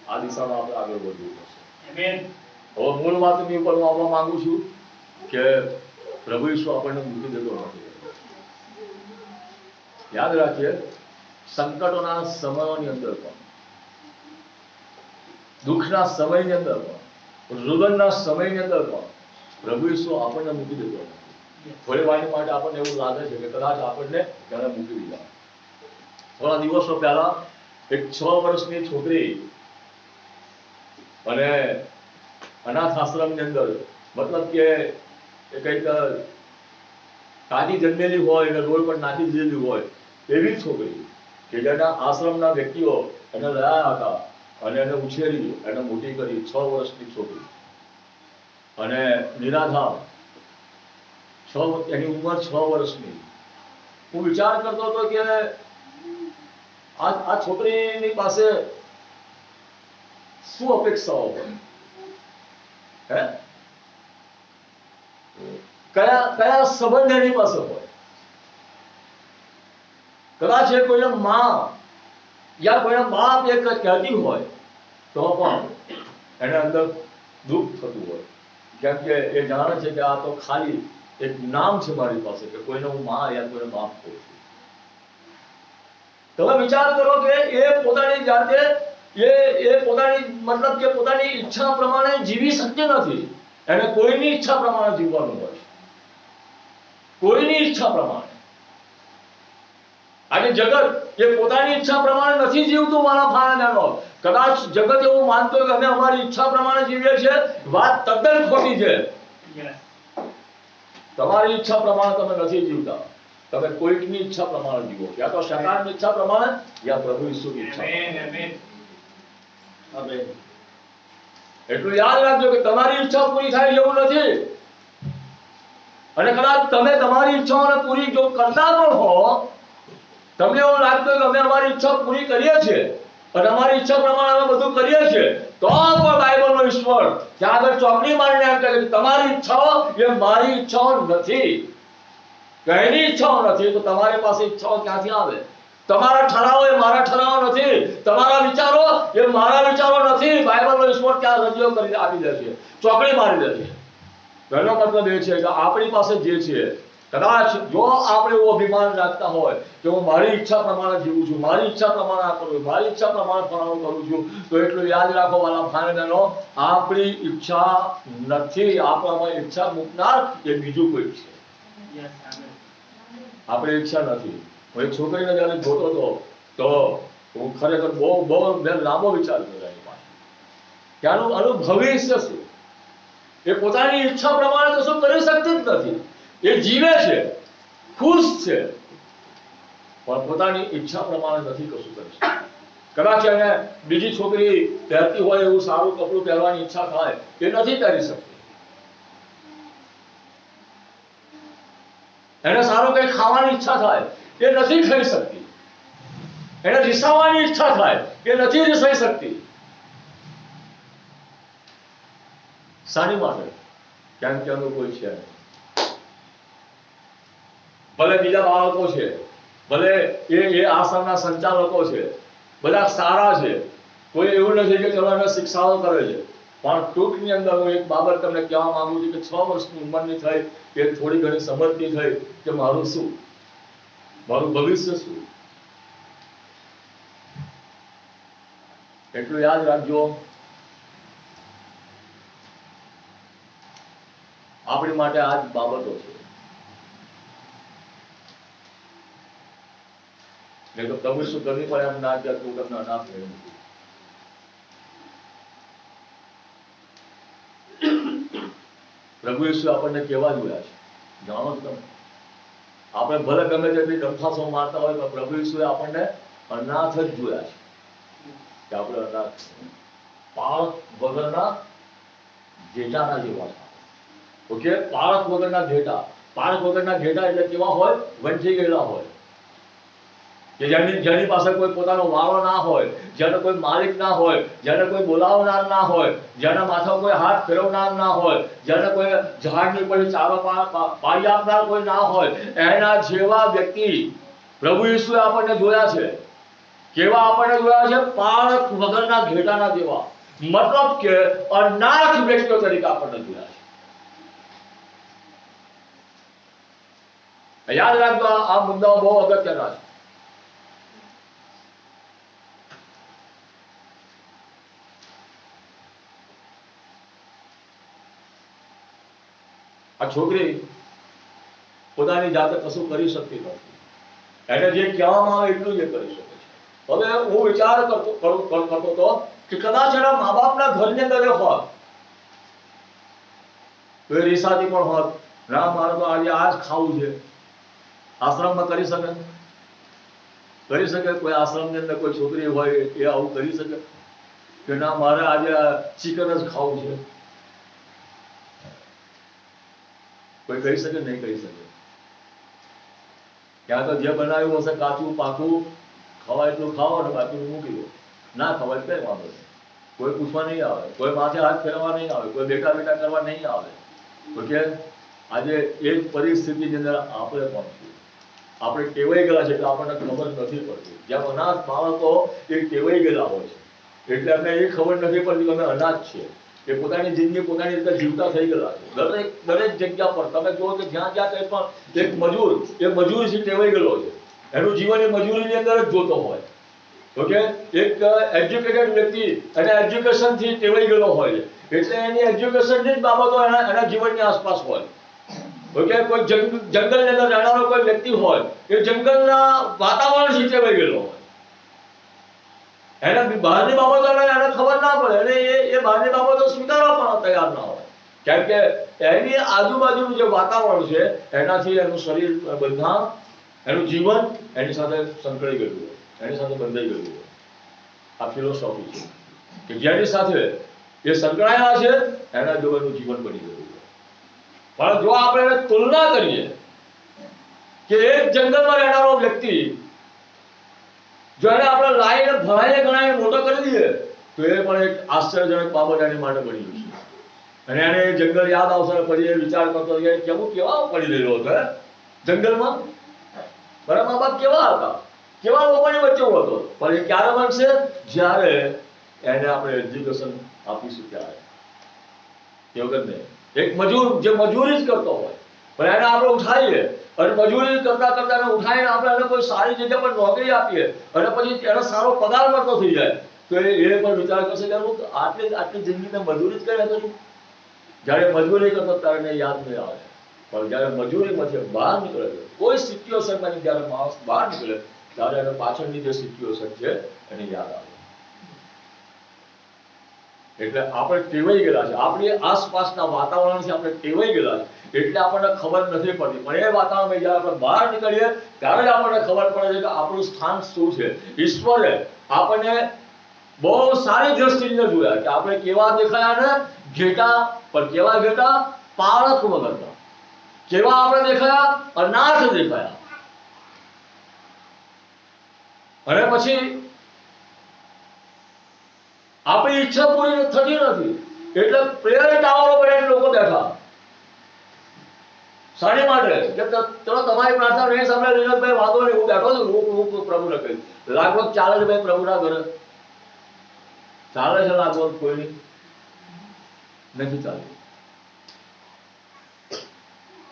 આ દિશામાં આપણે આગળ વધવું પડશે. હવે મૂળ વાતની ઉપર હું આવવા માંગુ છું કે પ્રભુ ઈસુ આપણને મૂકી દેતો નથી. યાદ રાખીએ, સંકટોના સમયોની અંદર પણ, દુઃખના સમયની અંદર પણ, રુદનના સમયની અંદર પણ પ્રભુ ઈસુ આપણને મૂકી દેતો નથી. થોડી વાર માટે આપણને એવું લાગે છે કે કદાચ આપણને ત્યારે મૂકી દીધા. થોડા દિવસો પહેલા એક 6 વર્ષની છોકરી અને અનાથ આશ્રમની અંદર, મતલબ કે કંઈક તાજી જન્મેલી હોય અને રોડ પર નાખી દીધેલી હોય એવી છોકરી કે જેના આશ્રમના વ્યક્તિઓ એને લાયા હતા અને એને ઉછેરી, એને મોટી કરી. 6 વર્ષની છોકરી અને નિરાધાર, એની ઉંમર 6 વર્ષની. હું વિચાર કરતો હતો કે આ છોકરીની પાસે શું અપેક્ષાઓ હોય, કયા સંબંધ એની પાસે હોય. કદાચ એ કોઈને માં યા કોઈના બાપ એક કહેતી હોય તો પણ એને અંદર દુઃખ થતું હોય, કેમ કે એ જાણે છે કે આ તો ખાલી એક નામ છે મારી પાસે, કે કોઈને હું માં યા કોઈને બાપ કહું છું. તમે વિચાર કરો કે એ પોતાની જાતે એ પોતાની મતલબ કે પોતાની ઈચ્છા પ્રમાણે જીવી શકતી નથી. એને કોઈની ઈચ્છા પ્રમાણે જીવવાનું હોય, કોઈની ઈચ્છા પ્રમાણે. આજે જગત એ પોતાની ઈચ્છા પ્રમાણે નથી જીવતું. મારા ભાઈઓ, કદાચ જગત એવું માનતો હોય કે અમે અમારી ઈચ્છા પ્રમાણે જીવીએ છીએ, વાત તદ્દન ખોટી છે. તમારી ઈચ્છા પ્રમાણે તમે નથી જીવતા. તમે કોઈકની ઈચ્છા પ્રમાણે જીવો, યા તો શૈતાનની ઈચ્છા પ્રમાણે યા પ્રભુ ઈસુની ઈચ્છા પ્રમાણે. એટલું યાદ રાખજો કે તમારી ઈચ્છા પૂરી થાય એવું નથી. અને કદાચ તમે તમારી ઈચ્છાઓને પૂરી જો કરતા પણ હો, તમને એવું લાગતું કે અમે અમારી ઈચ્છા પૂરી કરીએ છીએ અને અમારી ઈચ્છા પ્રમાણે અમે બધું કરીએ છીએ, તો પણ બાઇબલનો ઈશ્વર ત્યાં આગળ ચોકડી મારીને એમ કહે કે તમારી ઈચ્છાઓ એ મારી ઈચ્છાઓ નથી. એની ઈચ્છાઓ નથી તો તમારી પાસે ઈચ્છાઓ ક્યાંથી આવે? તમારા ઠરાવો એ મારા ઠરાવો નથી, તમારા વિચારો એ મારા વિચારો નથી. બાઇબલનો ઈશ્વર ત્યાં રજૂ કરી આપી દે છે, ચોકડી મારી દે છે. એનો મતલબ એ છે કે આપણી પાસે જે છે, કદાચ જો આપણે એવું અભિમાન રાખતા હોય કે હું મારી ઈચ્છા પ્રમાણે જીવું છું, મારી ઈચ્છા પ્રમાણે આ કરું, મારી ઈચ્છા પ્રમાણે ફલાણું કરું છું, તો એટલું યાદ રાખો વાલા ભાઈ બહેનો, આપણી ઈચ્છા નથી. આપણામાં ઈચ્છા મૂકનાર એ બીજું કોઈ છે. આપણી ઈચ્છા નથી. હું એક છોકરીને જયારે જોતો હતો તો હું ખરેખર બહુ લાંબો વિચાર કર્યો એની પાસે કે આનું ભવિષ્ય શું? એ પોતાની ઈચ્છા પ્રમાણે તો શું કરી શકતી જ નથી. એ જીવે છે, ખુશ છે, પણ પોતાની ઈચ્છા પ્રમાણે નથી કશું કરી શકતી. કદાચ એને બીજી છોકરી પહેરતી હોય એવું સારું કપડું પહેરવાની ઈચ્છા થાય, એ નથી પહેરી શકતી. એને સારું કંઈ ખાવાની ઈચ્છા થાય, એ નથી ખાઈ શકતી. એને રીસાવાની ઈચ્છા થાય, એ નથી રીસાઈ શકતી. શાની માટે? કેમ કે એનું કોઈ છે નહીં. ભલે બીજા બાળકો છે, ભલે એ આશ્રમના સંચાલકો છે, બધા સારા છે, કોઈ એવું નથી કે ચલો એને શિક્ષાઓ કરે છે, પણ ટૂંકની અંદર હું એક બાબત તમને કહેવા માંગુ છું કે 6 વર્ષની ઉંમરની થઈ કે થોડી ઘણી સમજની થઈ કે મારું શું, મારું ભવિષ્ય શું. એટલું યાદ રાખજો, આપણી માટે આ જ બાબતો છે. નહીં તો પ્રભુ શું કરવી પડે એમ ના કે તું તમને અનાથ રહે નથી. પ્રભુ ઈસુ આપણને કેવા જોયા છે જાણો છો તમે? આપણે ભલે ગમે તેટલી ડંફાસો મારતા હોય પણ પ્રભુ ઈસુએ આપણને અનાથ જ જોયા છે કે આપણે અનાથ પાળક વગરના ઘેટાના જેવા છે. ઓકે, પાળક વગરના ઘેટા. પાળક વગરના ઘેટા એટલે કેવા હોય? વંચી ગયેલા હોય, કે જેની પાસે કોઈ પોતાનો વાળો ના હોય, જેને કોઈ માલિક ના હોય, જેને કોઈ બોલાવનાર ના હોય, જેના માથા કોઈ હાથ ફેરવનાર ના હોય, જેને કોઈ ઝાડની ઉપર ચારો પાડી આપનાર કોઈ ના હોય, એના જેવા વ્યક્તિ પ્રભુ ઈસુએ આપણને જોયા છે. કેવા આપણને જોયા છે? પાળક વગરના ઘેટાના જેવા. મતલબ કે અનાથ વ્યક્તિઓ તરીકે આપણને જોયા છે. યાદ રાખજો, આ મુદ્દાઓ બહુ અગત્યના છે. આ છોકરી પોતાની જાતે કશું કરી શકતી નથી. એને જે કહેવામાં આવે એટલું જ કરી શકે છે. હવે હું વિચાર કરતો હતો કે કદાચ એના મા બાપના ઘરની અંદર હોત તો એ રીસાતી પણ હોત, ના મારે તો આજે આ જ ખાવું છે. આશ્રમમાં કરી શકે? કરી શકે? કોઈ આશ્રમની અંદર કોઈ છોકરી હોય એ આવું કરી શકે કે ના મારે આજે ચિકન જ ખાવું છે? કોઈ કહી શકે? નહીં કહી શકે. ત્યાં તો જે બનાવ્યું હશે કાચું પાકું ખવાય એટલું ખાઓ અને બાકી મૂકી દો. ના ખવાય કઈ વાંધો નહીં, કોઈ પૂછવા નહીં આવે, કોઈ માથે હાથ ફેરવા નહીં આવે, કોઈ બેટા બેટા કરવા નહીં આવે. ઓકે, આજે એ જ પરિસ્થિતિની અંદર આપણે પણ છીએ. આપણે ટેવાઈ ગયેલા છે એટલે આપણને ખબર નથી પડતી. જેમ અનાથ બાળકો એ ટેવાઈ ગયેલા હોય છે એટલે એમને એ ખબર નથી પડતી કે અમે અનાથ છીએ. એ પોતાની જિંદગી પોતાની રીતે જીવતા થઈ ગયેલા છે. દરેક જગ્યા પર તમે જુઓ કે જ્યાં જ્યાં કંઈ પણ એક મજૂર એ મજૂરીથી ટેવાઈ ગયેલો છે. એનું જીવન એ મજૂરીની અંદર જ જોતો હોય. ઓકે, એક એજ્યુકેટેડ વ્યક્તિ અને એજ્યુકેશનથી ટેવાઈ ગયેલો હોય છે એટલે એની એજ્યુકેશનની જ બાબતો એના જીવનની આસપાસ હોય. ઓકે, કોઈ જંગલની અંદર રહેનારો કોઈ વ્યક્તિ હોય એ જંગલના વાતાવરણથી ટેવાઈ ગયેલો હોય. એને બહારની બાબતો એને ખબર ના પડે અને એ બહારની બાબતો સ્વીકારવા પણ તૈયાર ના હોય. કેમ કે એની આજુબાજુનું જે વાતાવરણ છે એનાથી એનું શરીર બંધાણ એનું જીવન એની સાથે સંકળાઈ ગયું હોય, એની સાથે બંધાઈ ગયું હોય. આ ફિલોસોફી છે કે જેની સાથે એ સંકળાયેલા છે એના જોવાનું જીવન બની ગયું હોય. પણ જો આપણે તુલના કરીએ કે એક જંગલમાં રહેનારો વ્યક્તિ જો એને આપણે લાઈને ભણાઈને ગણાઈને મોટો કરી દઈએ તો એ પણ એક આશ્ચર્યજનક બાબત એની માટે બની ગયું છે. અને એને જંગલ યાદ આવશે પછી એ વિચાર કરતો કે કેવું કેવા પડી રહેલો હતો જંગલમાં, મારા મા બાપ કેવા હતા, કેવા લોકોની વચ્ચે હતો. પણ એ ક્યારે બનશે? જ્યારે એને આપણે એજ્યુકેશન આપીશું ત્યારે. એ વખત નહીં. એક મજૂર જે મજૂરી જ કરતો હોય પણ એને આપણે ઉઠાવીએ અને મજૂરી કરતા કરતા એને ઉઠાવીને આપણે એને કોઈ સારી જગ્યા પર નોકરી આપીએ અને પછી એને સારો પગાર મળતો થઈ જાય તો એ પણ વિચાર કરશે કે હું આટલી જિંદગીને મજૂરી જ કર્યા કરું. જ્યારે મજૂરી કરતો ત્યારે યાદ નહીં આવે, પણ જ્યારે મજૂરીમાંથી બહાર નીકળે છે, કોઈ સિચ્યુએશનમાંથી જ્યારે માણસ બહાર નીકળે ત્યારે એને પાછળની જે સિચ્યુએશન છે એને યાદ આવે. એટલે આપણે ટેવાઈ ગયેલા છે, આપણી આસપાસના વાતાવરણથી આપણે ટેવાઈ ગયેલા છે એટલે આપણને ખબર નથી પડતી. પણ એ વાતાવરણમાં જ્યારે આપણે બહાર નીકળીએ ત્યારે જ આપણને ખબર પડે છે કે આપણું સ્થાન શું છે. ઈશ્વરે આપણને બહુ સારી દ્રષ્ટિને જોયા કે આપણે કેવા દેખાયા ને ઘેટા, પણ કેવા ઘેટા? પાળક વગરના. કેવા આપણે દેખાયા? અનાથ દેખાયા. અને પછી આપણી ઈચ્છા પૂરી થતી નથી એટલે પ્રેયર ટાવરો પર લોકો બેઠા શાની માટે કે ચલો તમારી પ્રાર્થના નહીં સાંભળે વિનોદભાઈ વાંધો નહીં, હું બેઠો છું, હું પ્રભુને કહીશ. લાગવગ ચાલે છે ભાઈ પ્રભુના ઘરે? ચાલે છે લાગવગ? કોઈની નથી ચાલતી.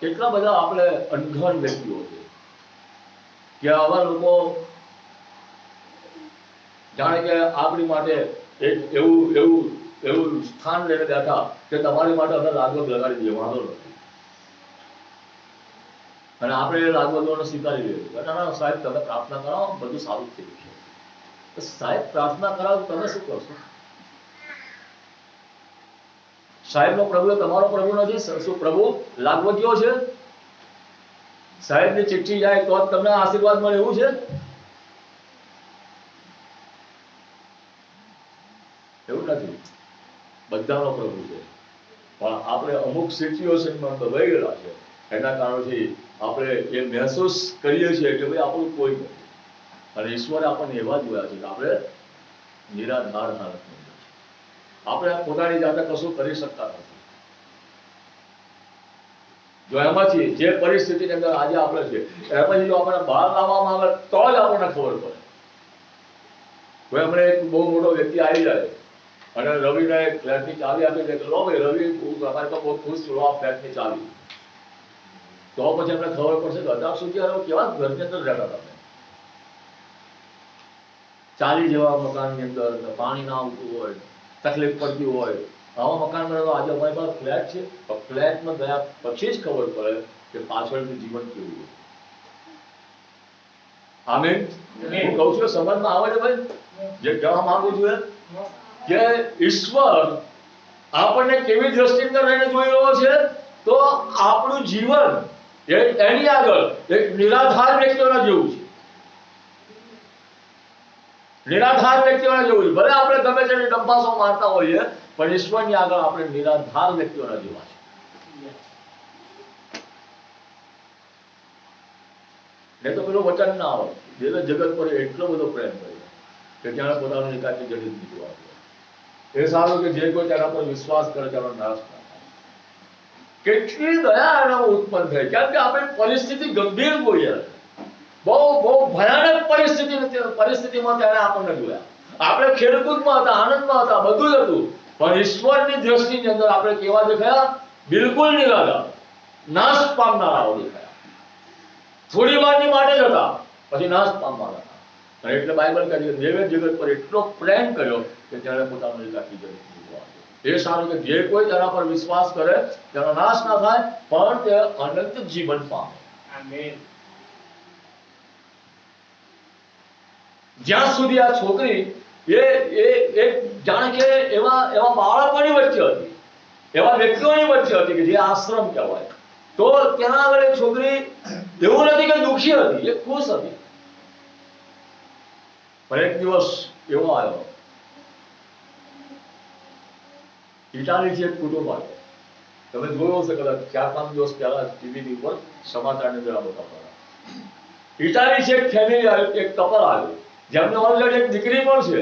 કેટલા બધા આપણે અણઘડ વ્યક્તિઓ છે કે આવા લોકો જાણે કે આપણી માટે એક એવું સ્થાન લઈને બેઠા કે તમારી માટે અમે લાગવગ લગાડી દઈએ, વાંધો નથી. અને આપણે એ લાગવગોને સ્વીકારી લઈએ. ના સાહેબ તમે પ્રાર્થના કરાવો, બધું સારું થઈ જશે. સાહેબ પ્રાર્થના કરાવો તમે શું કરશો? સાહેબનો પ્રભુ તમારો પ્રભુ નથી? શું પ્રભુ લાગવગીઓ છે? સાહેબની ચિઠ્ઠી જાય તો તમને આશીર્વાદ મળે એવું છે? એવું નથી. બધાનો પ્રભુ છે. પણ આપણે અમુક સિચ્યુએશનમાં દબાઈ ગયેલા છે, એના કારણથી આપણે એ મહેસૂસ કરીએ છીએ કે ભાઈ આપણું કોઈ નથી. અને ઈશ્વરે આપણને એવા જોયા છે કે આપણે નિરાધાર હાલતમાં છીએ. આપણે પોતાની જાતે કશું કરી શકતા નથી. જો એમાંથી જે પરિસ્થિતિની અંદર આજે આપણે છે એમાંથી જો આપણે બહાર લાવવામાં આવે તો જ આપણને ખબર પડે. કોઈ હમણાં એક બહુ મોટો વ્યક્તિ આવી જાય અને રવિને ફ્લેટની ચાવી આપી દે કે લો ભાઈ રવિ, તમારી તો બહુ ખુશ છું, આ ફ્લેટની ચાવી. તો પછી અમને ખબર પડશે કે અત્યાર સુધી કેવા ઘરની અંદર રહેતા તમે, ચાલી જેવા મકાનની અંદર પાણી ના આવતું હોય, તકલીફ પડતી હોય, આવા મકાનમાં તો આજે અમારી પાસે ફ્લેટ છે. તો ફ્લેટમાં ગયા પછી જ ખબર પડે કે પાછળનું જીવન કેવું હોય. આમીન. હું કહું છું સમજમાં આવે છે ભાઈ જે કહેવા માંગુ છું કે ઈશ્વર આપણને કેવી દ્રષ્ટિએ રહીને જોઈ રહ્યો છે? તો આપણું જીવન એની આગળ એક નિરાધાર વ્યક્તિઓના જેવું છે. નિરાધાર વ્યક્તિઓના જેવું છે. ભલે આપણે ગમે તેની ડંપાસો મારતા હોઈએ પણ ઈશ્વરની આગળ આપણે નિરાધાર વ્યક્તિઓના જેવા છે. એ તો પેલું વચન ના આવે, દેવે જગત પર એટલો બધો પ્રેમ કર્યો કે ત્યાં પોતાનું એકાકી જડિત દીધું આપે. એ સારું કે જે કોઈ તેના પર વિશ્વાસ કરે તેનો નાશ ના થાય. કેટલી દયા એનામાં ઉત્પન્ન થાય. કેમ કે આપણી પરિસ્થિતિ ગંભીર હોય, બહુ ભયાનક પરિસ્થિતિમાં ત્યારે આપણને જોયા. આપણે ખેડકૂદમાં હતા, આનંદમાં હતા, બધું જ હતું, પણ ઈશ્વરની દ્રષ્ટિની અંદર આપણે કેવા દેખાયા? બિલકુલ નિરાધાર, નાશ પામનારાઓ દેખાયા. થોડી વારની માટે જ હતા, પછી નાશ પામવાના હતા. અને એટલે બાઇબલ કહે છે કે દેવે જગત પર એટલો પ્રેમ કર્યો કે ત્યારે પોતાનું એકાકી જડિત દીધું આપે. એ સારું કે જે કોઈ તેના પર વિશ્વાસ કરે તેનો નાશ ના થાય પણ તે અનંત જીવન પામે. આમેન. જ્યાં સુધી આ છોકરી એ જાણે કે એવા બાળકોની વચ્ચે હતી, એવા વ્યક્તિઓની વચ્ચે હતી કે જે આશ્રમ કહેવાય, તો ત્યાં આગળ છોકરી એવું નથી કે દુઃખી દુઃખી હતી, એ ખુશ હતી. પણ એક દિવસ એવો આવ્યો, ઇટાલીથી એક કુટુંબ આવ્યો. તમે જોયો હશે કદાચ 4-5 દિવસ પહેલા ટીવીની ઉપર સમાચારની અંદર આ બતાવતા હતા. ઇટાલીથી એક ફેમિલી આવ્યું, એક કપલ આવ્યું, જેમને ઓલરેડી એક દીકરી પણ છે,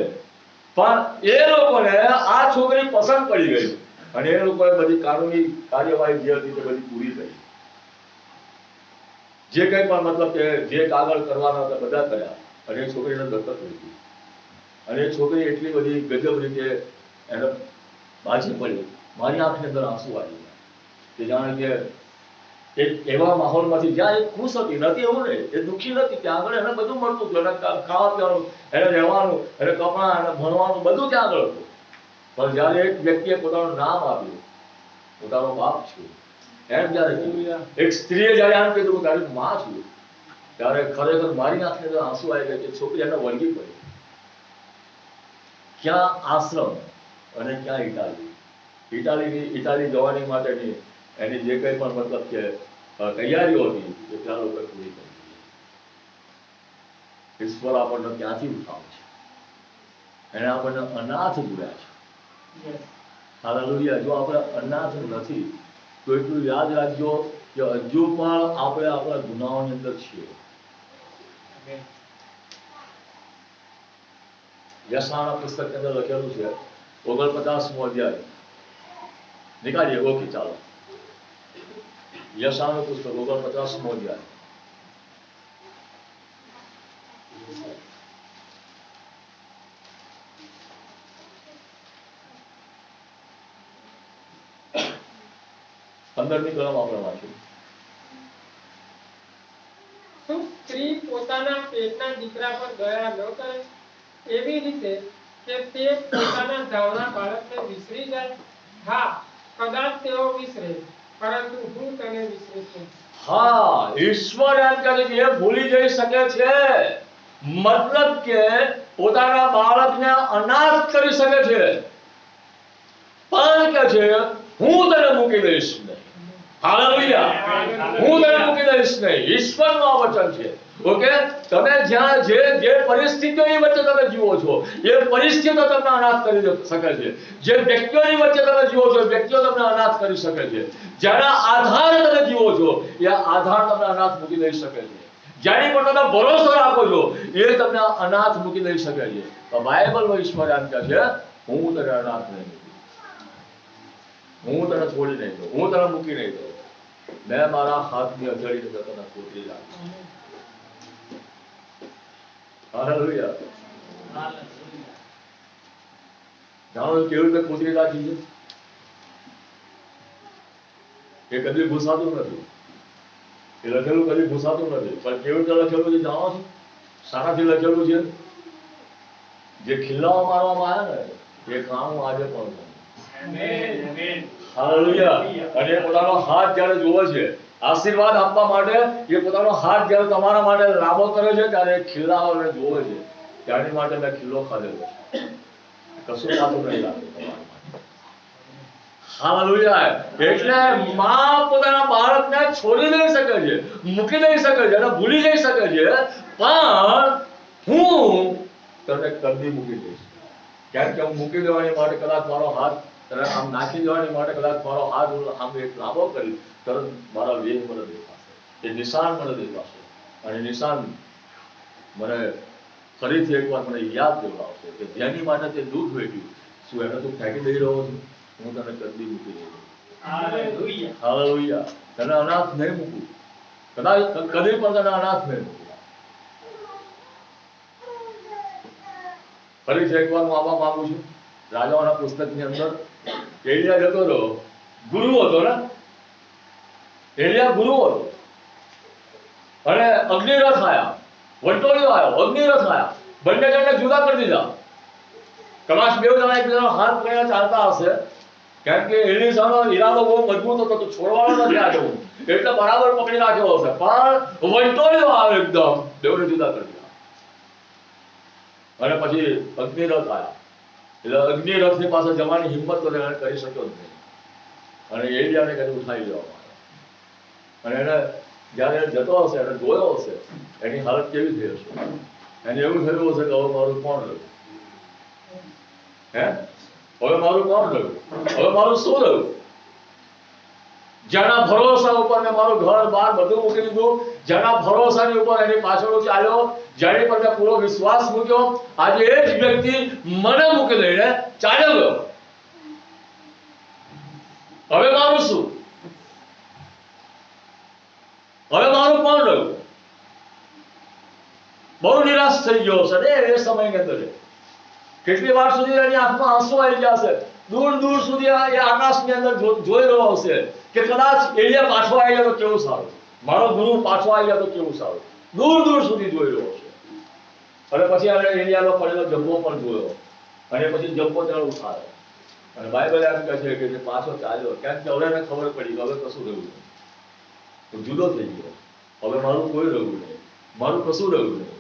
પણ એ લોકોને આ છોકરી પસંદ પડી ગઈ અને એ લોકોએ બધી કાનૂની કાર્યવાહી જે હતી તે બધી પૂરી કરી. જે કંઈ પણ મતલબ કે જે કાગળ કરવાના હતા બધા કર્યા અને એ છોકરીને દત્તક લીધી. અને એ છોકરી એટલી બધી ગજબ રીતે એને બાજી પડી, મારી આંખની અંદર આંસુ આવી ગયા કે જાણે કે એક એવા માહોલમાંથી જ્યાં એ ખુશ હતી, નથી એવું નહીં, એ દુઃખી નથી, ત્યાં આગળ એને બધું મળતું હતું, એને ખાવા પીવાનું, એને રહેવાનું, એને કપડાં, એને ભણવાનું બધું ત્યાં આગળ હતું. પણ જ્યારે એક વ્યક્તિએ પોતાનું નામ આપ્યું, પોતાનો બાપ છું એમ જ્યારે કીધું, એક સ્ત્રીએ જ્યારે આમ કીધું તારી માં છું, ત્યારે ખરેખર મારી આંખની અંદર આંસુ આવી ગયા કે છોકરી એને વળગી પડી. ક્યાં આશ્રમ અને ક્યાં ઇટાલી. ઇટાલી જવાની માટેની એની જે કંઈ પણ મતલબ કે તૈયારીઓ હતી એ ત્યાં લોકો પૂરી કરી. ઈશ્વર આપણને ત્યાંથી ઉઠાવે છે, એને આપણને અનાથ જોયા છે. હાલેલુયા. જો આપણે અનાથ નથી તો એટલું યાદ રાખજો કે હજુ પણ આપણે આપણા ગુનાઓની અંદર છીએ. યશાયાના પુસ્તકની અંદર લખેલું છે 49મો અધ્યાય. નીકાળીએ. ઓકે, ચાલો. યશાયાનું પુસ્તક 49મો અધ્યાય. પંદરમી કલમ આપણે વાંચ્યું. શું સ્ત્રી પોતાના પેટના દીકરા પર દયા ન કરે, એવી રીતે કે તે પોતાના ધાવણા બાળકને વિસરી જાય? હા, કદાચ તેઓ વિસરે, પરંતુ હું તને વિસરીશ નહીં. હા, ઈશ્વર એમ કહે છે કે એ ભૂલી જઈ શકે છે. મતલબ કે પોતાના બાળકને અનાથ કરી શકે છે, પણ કે છે હું તને મૂકી દઈશ નહીં. હાલેલુયા. હું તને મૂકી દઈશ નહીં. ઈશ્વરનું આ વચન છે. ઓકે, તમે જ્યાં જે પરિસ્થિતિઓની વચ્ચે તમે જીવો છો એ પરિસ્થિતિઓ તમને અનાથ કરી શકે છે. જે વ્યક્તિઓની વચ્ચે તમે જીવો છો એ વ્યક્તિઓ તમને અનાથ કરી શકે છે. જેના આધારે તમે જીવો છો એ આધાર તમને અનાથ મૂકી દઈ શકે છે. જેની પર તમે ભરોસો રાખો છો એ તમને અનાથ મૂકી દઈ શકે છે. તો બાઇબલમાં ઈશ્વર એમ કહે છે હું તને અનાથ નહીં મૂકું, હું તને છોડી નહીં દઉં, હું તને મૂકી નહીં દઉં. મેં મારા હાથની અજળી તને કોતરી રાખી. હાલેલુયા. જાણો કેવી રીતે કોતરી રાખી છે? એ કદી ભૂસાતું નથી, એ લખેલું કદી ભૂસાતું નથી. પણ કેવી રીતે લખેલું છે જાણો છો? શાનાથી લખેલું છે? જે ખીલ્લાઓ મારવામાં આવ્યા ને એ કામ આજે પણ છે. હાલેલુયા. અને પોતાનો હાથ જ્યારે જોવે છે આશીર્વાદ આપવા માટે, એ પોતાનો હાથ જ્યારે તમારા માટે લાંબો કરે છે ત્યારે ખીલ્લાઓને જોવે છે. ત્યાંની માટે મેં ખીલ્લો ખાધેલો છે, કશું પાછું નહીં લાગતું તમારા માટે. હાલેલુયા. એટલે માં પોતાના બાળકને છોડી દઈ શકે છે, મૂકી દઈ શકે છે અને ભૂલી જઈ શકે છે, પણ હું તને કદી મૂકી દઈશ. કેમ કે હું મૂકી દેવાની માટે કદાચ મારો હાથ તને આમ નાખી દેવાની માટે કદાચ મારો હાથ આમ એક લાંબો કરી તરત મારા વેગ મને દેખાશે, એ નિશાન મને દેખાશે. અને નિશાન મને ફરીથી એકવાર મને યાદ દેવડાવશે કે જેની માટે તે દૂધ વેઠ્યું, શું એને તું ફેંકી દઈ રહ્યો છું? હું તને કદી મૂકી દઈ રહ્યો. હાલેલુયા. તને અનાથ નહીં મૂકું, કદાચ કદી પણ તને અનાથ નહીં મૂકું. ફરીથી એકવાર હું આવવા માંગુ છું. રાજાઓના પુસ્તકની અંદર એલિયા જતો હતો, ગુરુ હતો ને, એલિયા ગુરુ હતો અને અગ્નિરથ આવ્યા, વંટોળિયો આવ્યો, અગ્નિરથ આવ્યા, બંને જણને જુદા કરી દીધા. કદાચ બે જણા એકબીજાનો હાથ પકડીને ચાલતા હશે, કેમ કે એલિયાનો ઈરાદો બહુ મજબૂત હતો, તો છોડવાનો નથી આ જવું, એટલે બરાબર પકડી રાખ્યો હશે. પણ વંટોળિયો આવ્યો, એકદમ બેવને જુદા કરી દીધા. અને પછી અગ્નિરથ આવ્યા, એટલે અગ્નિરથની પાસે જવાની હિંમત તો એને કરી શક્યો જ નહીં. અને એલિયાને કદી ઉઠાવી લેવામાં આવ્યો અને એને જ્યારે એ જતો હશે અને જોયો હશે એની હાલત કેવી થઈ હશે? એને એવું થયું હશે કે હવે મારું કોણ રહ્યું? હે, હવે મારું કોણ રહ્યું? હવે મારું શું રહ્યું? જેના ભરોસા ઉપર મેં મારું ઘર બાર બધું મૂકી દીધું, જેના ભરોસાની ઉપર એની પાછળ ચાલ્યો, જેની પર મેં પૂરો વિશ્વાસ મૂક્યો, આજે એ જ વ્યક્તિ મને મૂકી દઈને ચાલ્યો ગયો. હવે મારું શું? હવે મારું કોણ રહ્યું? બહુ નિરાશ થઈ ગયો હશે ને એ સમયની અંદર. કેટલી વાર સુધી એની આંખમાં આંસુ આવી ગયા હશે. દૂર દૂર સુધી એ આકાશની અંદર જોઈ રહ્યો હશે કે કદાચ એલિયા પાછો આવી જાય તો કેવું સારું, મારો ગુરુ પાછો આવી જાય તો કેવું સારું. દૂર દૂર સુધી જોઈ રહ્યો હશે. અને પછી આપણે એલિયાનો પડેલો જબ્બો પણ જોયો અને પછી જબ્બો ત્યાં ઉઠાયો. અને બાઇબલ એમ કહે છે કે જે પાછો ચાલ્યો, કેમ કે હવે એને ખબર પડી કે હવે કશું રહ્યું નહીં, હું જુદો થઈ ગયો, હવે મારું કોઈ રહ્યું નહીં, મારું કશું રહ્યું નહીં.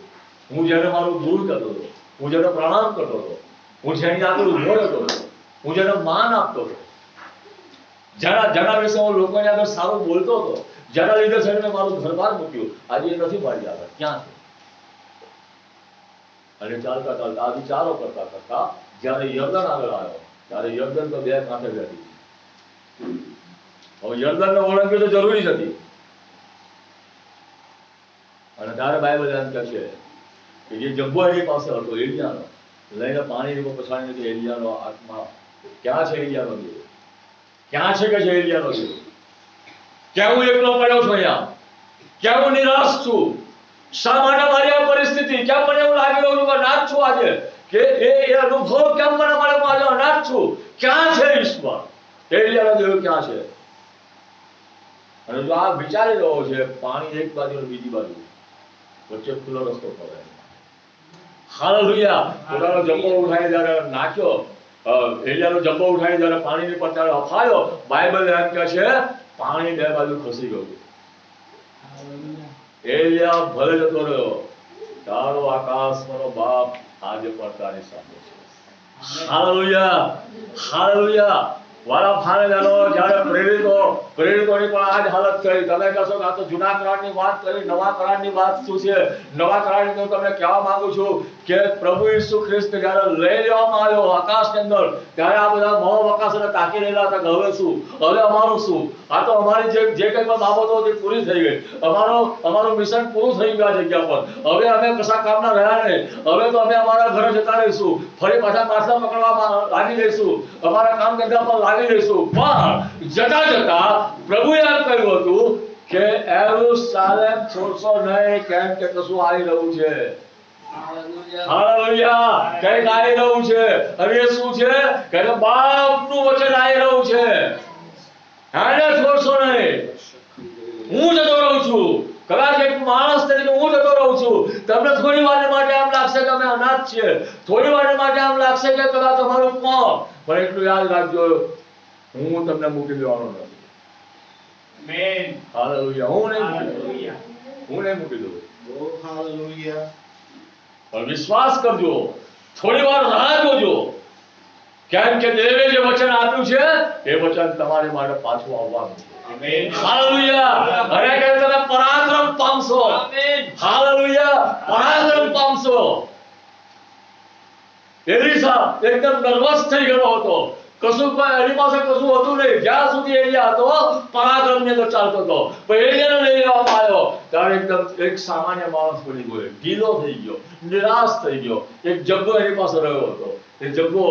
હું જેને મારું ગુરુ કરતો હતો, હું જેને પ્રણામ કરતો હતો, હું જેની આગળ ઉભો રહેતો હતો, હું જેને માન આપતો હતો, જેના વિશે હું લોકોની આગળ સારું બોલતો હતો, જેના લીધે છે મેં મારું ઘરબાર મૂક્યું, આજે એ નથી મારી આગળ. ક્યાં છે? અને ચાલતા ચાલતા આ વિચારો કરતા કરતા જ્યારે યર્દન આગળ આવ્યો ત્યારે યર્દન તો બે કાંઠે બેઠી. હવે યર્દનને ઓળખવી તો જરૂરી જ હતી. અને ત્યારે બાઇબલ એમ કહે છે કે જે જબ્બો એની પાસે હતો એલિયાનો, લઈને પાણીની ઉપર પછાડીને કે એલિયાનો આત્મા ક્યાં છે? એલિયાનો દેવ ક્યાં છે? કે છે એલિયાનો દેવ. ક્યાં હું એકલો પડ્યો છું અહીંયા? ક્યાં હું નિરાશ છું? શા માટે મારી આ પરિસ્થિતિ? કેમ મને એવું લાગી રહ્યું છું કે અનાથ છું આજે? કે એ અનુભવ કેમ મને મળે હું આજે અનાથ છું? ક્યાં છે ઈશ્વર? એલિયાનો દેવ ક્યાં છે? અને જો આ વિચારી રહ્યો છે, પાણી એક બાજુ અને બીજી બાજુ વચ્ચે ખુલ્લો રસ્તો પડે. હાલેલુયા! પોતાનો જબ્બો ઉઠાઈ જ્યારે નાખ્યો, એલિયાનો જબ્બો ઉઠાઈ જ્યારે પાણીની પર ત્યારે અફાયો, બાઇબલ એમ કહે છે પાણી બે બાજુ ખસી ગયું. એલિયા ભલે જતો રહ્યો, તારો આકાશમાંનો બાપ આજે પણ તારી સાથે છે. હાલેલુયા! હાલેલુયા! વાળા ફાને જાણો, જ્યારે પ્રેરિતોની પણ આ જ હાલત થઈ. તમે કહેશો કે આ તો જૂના કરારની વાત કરી, નવા કરારની વાત શું છે? નવા કરારની તો તમને કહેવા માંગુ છું કે પ્રભુ ઈસુ ખ્રિસ્ત જ્યારે લઈ લેવામાં આવ્યો આકાશની અંદર, ત્યારે આ બધા મોહ આકાશને તાકી રહેલા હતા કે હવે શું, હવે અમારું શું? આ તો અમારી જે કંઈ પણ બાબતો હતી પૂરી થઈ ગઈ, અમારું મિશન પૂરું થઈ ગયું આ જગ્યા પર. હવે અમે કશા કામના રહ્યા નહીં. હવે તો અમે અમારા ઘરે જતા રહીશું, ફરી પાછા માછલા પકડવામાં લાગી જઈશું, અમારા કામ ધંધા પર લાગી જઈશું. પણ જતા જતા પ્રભુએ એમ કહ્યું હતું કે યરુશલેમ છોડશો નહીં, કેમ કે કશું આવી રહ્યું છે. હાલેલુયા! કંઈક આવી રહ્યું છે. અને એ શું છે? કે બાપનું વચન આવી રહ્યું છે. એને છોડશો નહીં. હું જતો રહું છું. કદાચ એક માણસ તરીકે હું જતો રહું છું. તમને થોડી વાર માટે આમ લાગશે કે અમે અનાથ છીએ, થોડી વાર માટે આમ લાગશે કે કદાચ અમારું કોણ, પણ એટલું યાદ રાખજો, હું તમને મૂકી દેવાનો નથી. આમેન. હાલેલુયા! હું નહીં મૂકી દઉં. હાલેલુયા! પણ વિશ્વાસ કરજો, થોડી વાર રાહ જોજો, કેમ કે દેવે જે વચન આપ્યું છે એ વચન તમારી માટે પાછું આવવાનું છે. આમેન. હાલેલુયા! અને કહે તમે પરાક્રમ પામશો. આમેન. હાલેલુયા! પરાક્રમ પામશો. એલીશા એકદમ નર્વસ થઈ ગયો હતો. કશું એની પાસે કશું હતું નહીં. જ્યાં સુધી એલિયા હતો પરાક્રમની અંદર ચાલતો હતો. પણ એલિયાને લઈ લેવામાં આવ્યો ત્યારે એકદમ એક સામાન્ય માણસ બની ગયો, ઢીલો થઈ ગયો, નિરાશ થઈ ગયો. એક જબ્બો એની પાસે રહ્યો હતો. એ જબ્બો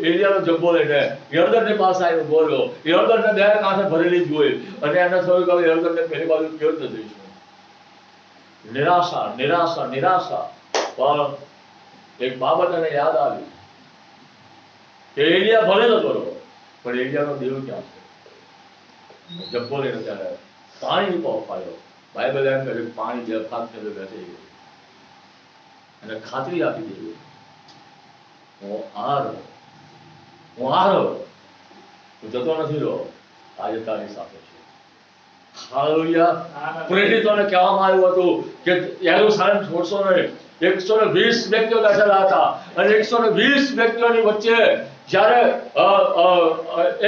એલિયાનો જબ્બો લઈને યર્દનની પાસે આવીને બોલ્યો. યર્દનને બે કાંઠે ભરેલી જોઈ અને એને થયું કે યર્દનને પેલી બાજુ કેવી રીતે જઈશું? નિરાશા, નિરાશા, નિરાશા. પણ એક બાબત એને યાદ આવી કે એલિયા ભલે જતો રહ્યો, પણ એલિયાનો દેવ ક્યાં છે? જબ્બો લઈને ત્યારે પાણી પહોંચાયો. બાઇબલ એમ કહે પાણી બે ફાટ બેસી ગયું અને ખાતરી આપી દીધી, હું આ રહ્યો, હું જતો નથી રહ્યો, આજે તારી સાથે છે. હાલેલુયા! પ્રેરિતોને કહેવામાં આવ્યું હતું કે યરુશલેમ છોડશો નહીં. 120 વ્યક્તિઓ બેઠેલા હતા અને 120 વ્યક્તિઓની વચ્ચે જ્યારે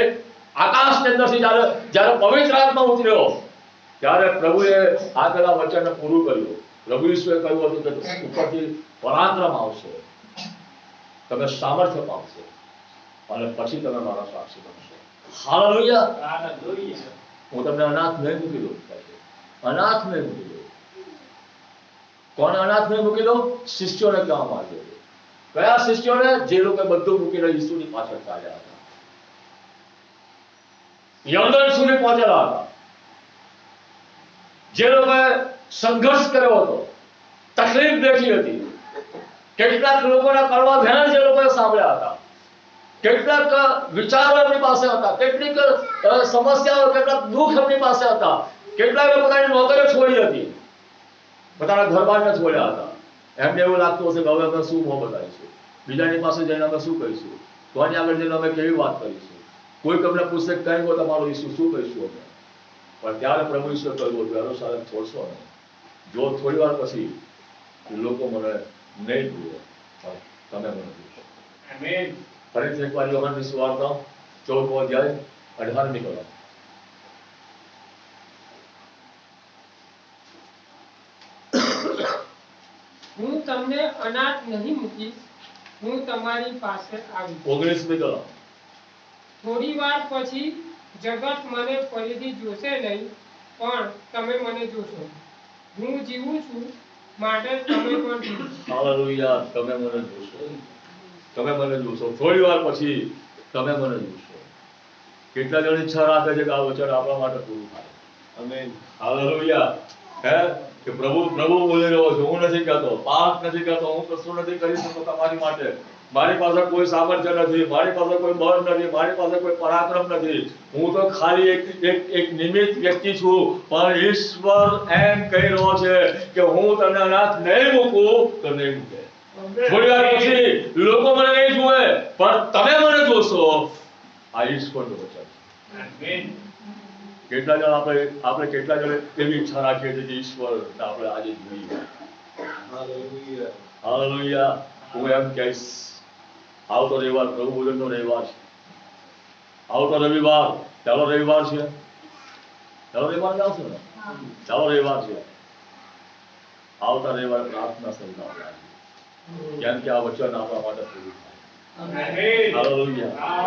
એક આકાશની અંદરથી જ્યારે પવિત્ર આત્મા ઉતર્યો ત્યારે પ્રભુએ આપેલા વચનને પૂરું કર્યું. પ્રભુ ઈશ્વરે કહ્યું હતું કે ઉપરથી પરાક્રમ આવશે, તમે સામર્થ્ય પામશો અને પછી તમે મારા સાક્ષી બનશો. હાલેલુયા. હું તમને અનાથ નહીં મૂકી દઉં, અનાથ નહીં મૂકી દઉં. કોને અનાથ નહીં મૂકી દઉં? શિષ્યોને કહેવામાં આવ્યું. કયા શિષ્યોને? જે લોકો બધું મૂકીને ઈસુની પાછળ ચાલ્યા હતા, યર્દન સુધી પહોંચેલા હતા, જે લોકોએ સંઘર્ષ કર્યો હતો, તકલીફ દેખી હતી, કેટલાક લોકોના કડવા ધ્યાન જે લોકોએ સાંભળ્યા હતા, કેટલાક વિચારો એમની પાસે હતા, કેટલીક સમસ્યાઓ, કેટલાક દુઃખ એમની પાસે હતા, કેટલાક પોતાની નોકરીઓ છોડી હતી, પોતાના ઘરબારને છોડ્યા હતા. એમને એવું લાગતું હશે કે હવે અમે શું મોં બતાવીશું, બીજાની પાસે જઈને અમે શું કહીશું, કોની આગળ જઈને અમે કેવી વાત કરીશું, કોઈક અમને પૂછશે કઈ ગો તમારો ઈસુ, શું કહીશું અમે? પણ ત્યારે પ્રભુ ઈશ્વર કહ્યું યરુશલેમ છોડશો ને, જો થોડી વાર પછી લોકો મને નહીં જુએ, તમે મને જોશો. ફરીથી એકવાર યોહાનની સુવાર્તા 14મો અધ્યાય 18મી કલમ. હું તમને અનાથ નહીં મૂકીશ, હું તમારી પાસે આવીશ. 19મી કલમ. થોડી વાર પછી જગત મને ફરીથી જોશે નહીં, પણ તમે મને જોશો. હું જીવું છું, માટે તમે પણ જીવો. હાલેલુયા. તમે મને જોશો, તમે મને જોશો. થોડી વાર પછી તમે મને જોશો. કેટલા જણ ઈચ્છા રાખે છે કે આ વચન આપણા માટે પૂરું થાય? આમેન. હાલેલુયા. હે કે પ્રભુ બોલી રહ્યો છું, હું નથી કહેતો, પાપ નથી કહેતો, હું કશું નથી કરી શકતો તમારી માટે. મારી પાસે કોઈ સામર્થ્ય નથી, મારી પાસે કોઈ બળ નથી, મારી પાસે કોઈ પરાક્રમ નથી. હું તો ખાલી એક નિમિત્ત વ્યક્તિ છું. પણ ઈશ્વર એમ કહી રહ્યો છે કે હું તને અનાથ નહીં મૂકું તો નહીં મૂકે. થોડી વાર પછી લોકો મને નહીં જુએ, પણ તમે મને જોશો. આ ઈશ્વરનું વચન. કેટલા જણ આપણે કેટલા જણ એવી ઈચ્છા રાખીએ છીએ કે ઈશ્વર આપણે આજે જોઈએ. હાલેલુયા. હાલેલુયા. હું એમ કહીશ, આવતો રવિવાર પ્રભુ ભોજનનો રવિવાર છે. આવતો રવિવાર, ચાલો રવિવાર છે, ચાલો રવિવાર આવશે ને, ચાલો રવિવાર છે. આવતા રવિવારે પ્રાર્થના સહિત આપણે આવીએ. કેમ કે આ વચન આપણા માટે પૂરું થાય. હાલેલુયા.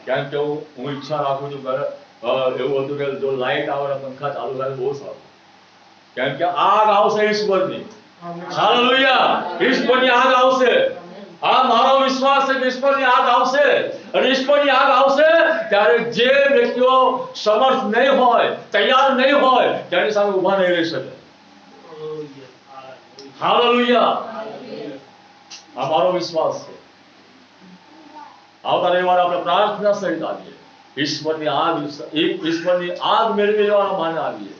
કેમ કે હું ઈચ્છા રાખું છું કે એવું હતું કે જો લાઈટ આવે ને પંખા ચાલુ થાય બહુ સારું. કેમ કે આગ આવશે ઈશ્વરની. હાલેલુયા. ઈશ્વરની આગ આવશે. આ મારો વિશ્વાસ છે કે ઈશ્વરની આગ આવશે. અને ઈશ્વરની આગ આવશે ત્યારે જે વ્યક્તિઓ સમર્થ નહીં હોય, તૈયાર નહીં હોય, તેની સામે ઊભા નહીં રહી શકે. હાલેલુયા. આ મારો વિશ્વાસ છે. આવતા રવિવારે આપણે પ્રાર્થના સહિત આવીએ. ઈશ્વરની આગ મેળવી લેવાના માને આવીએ.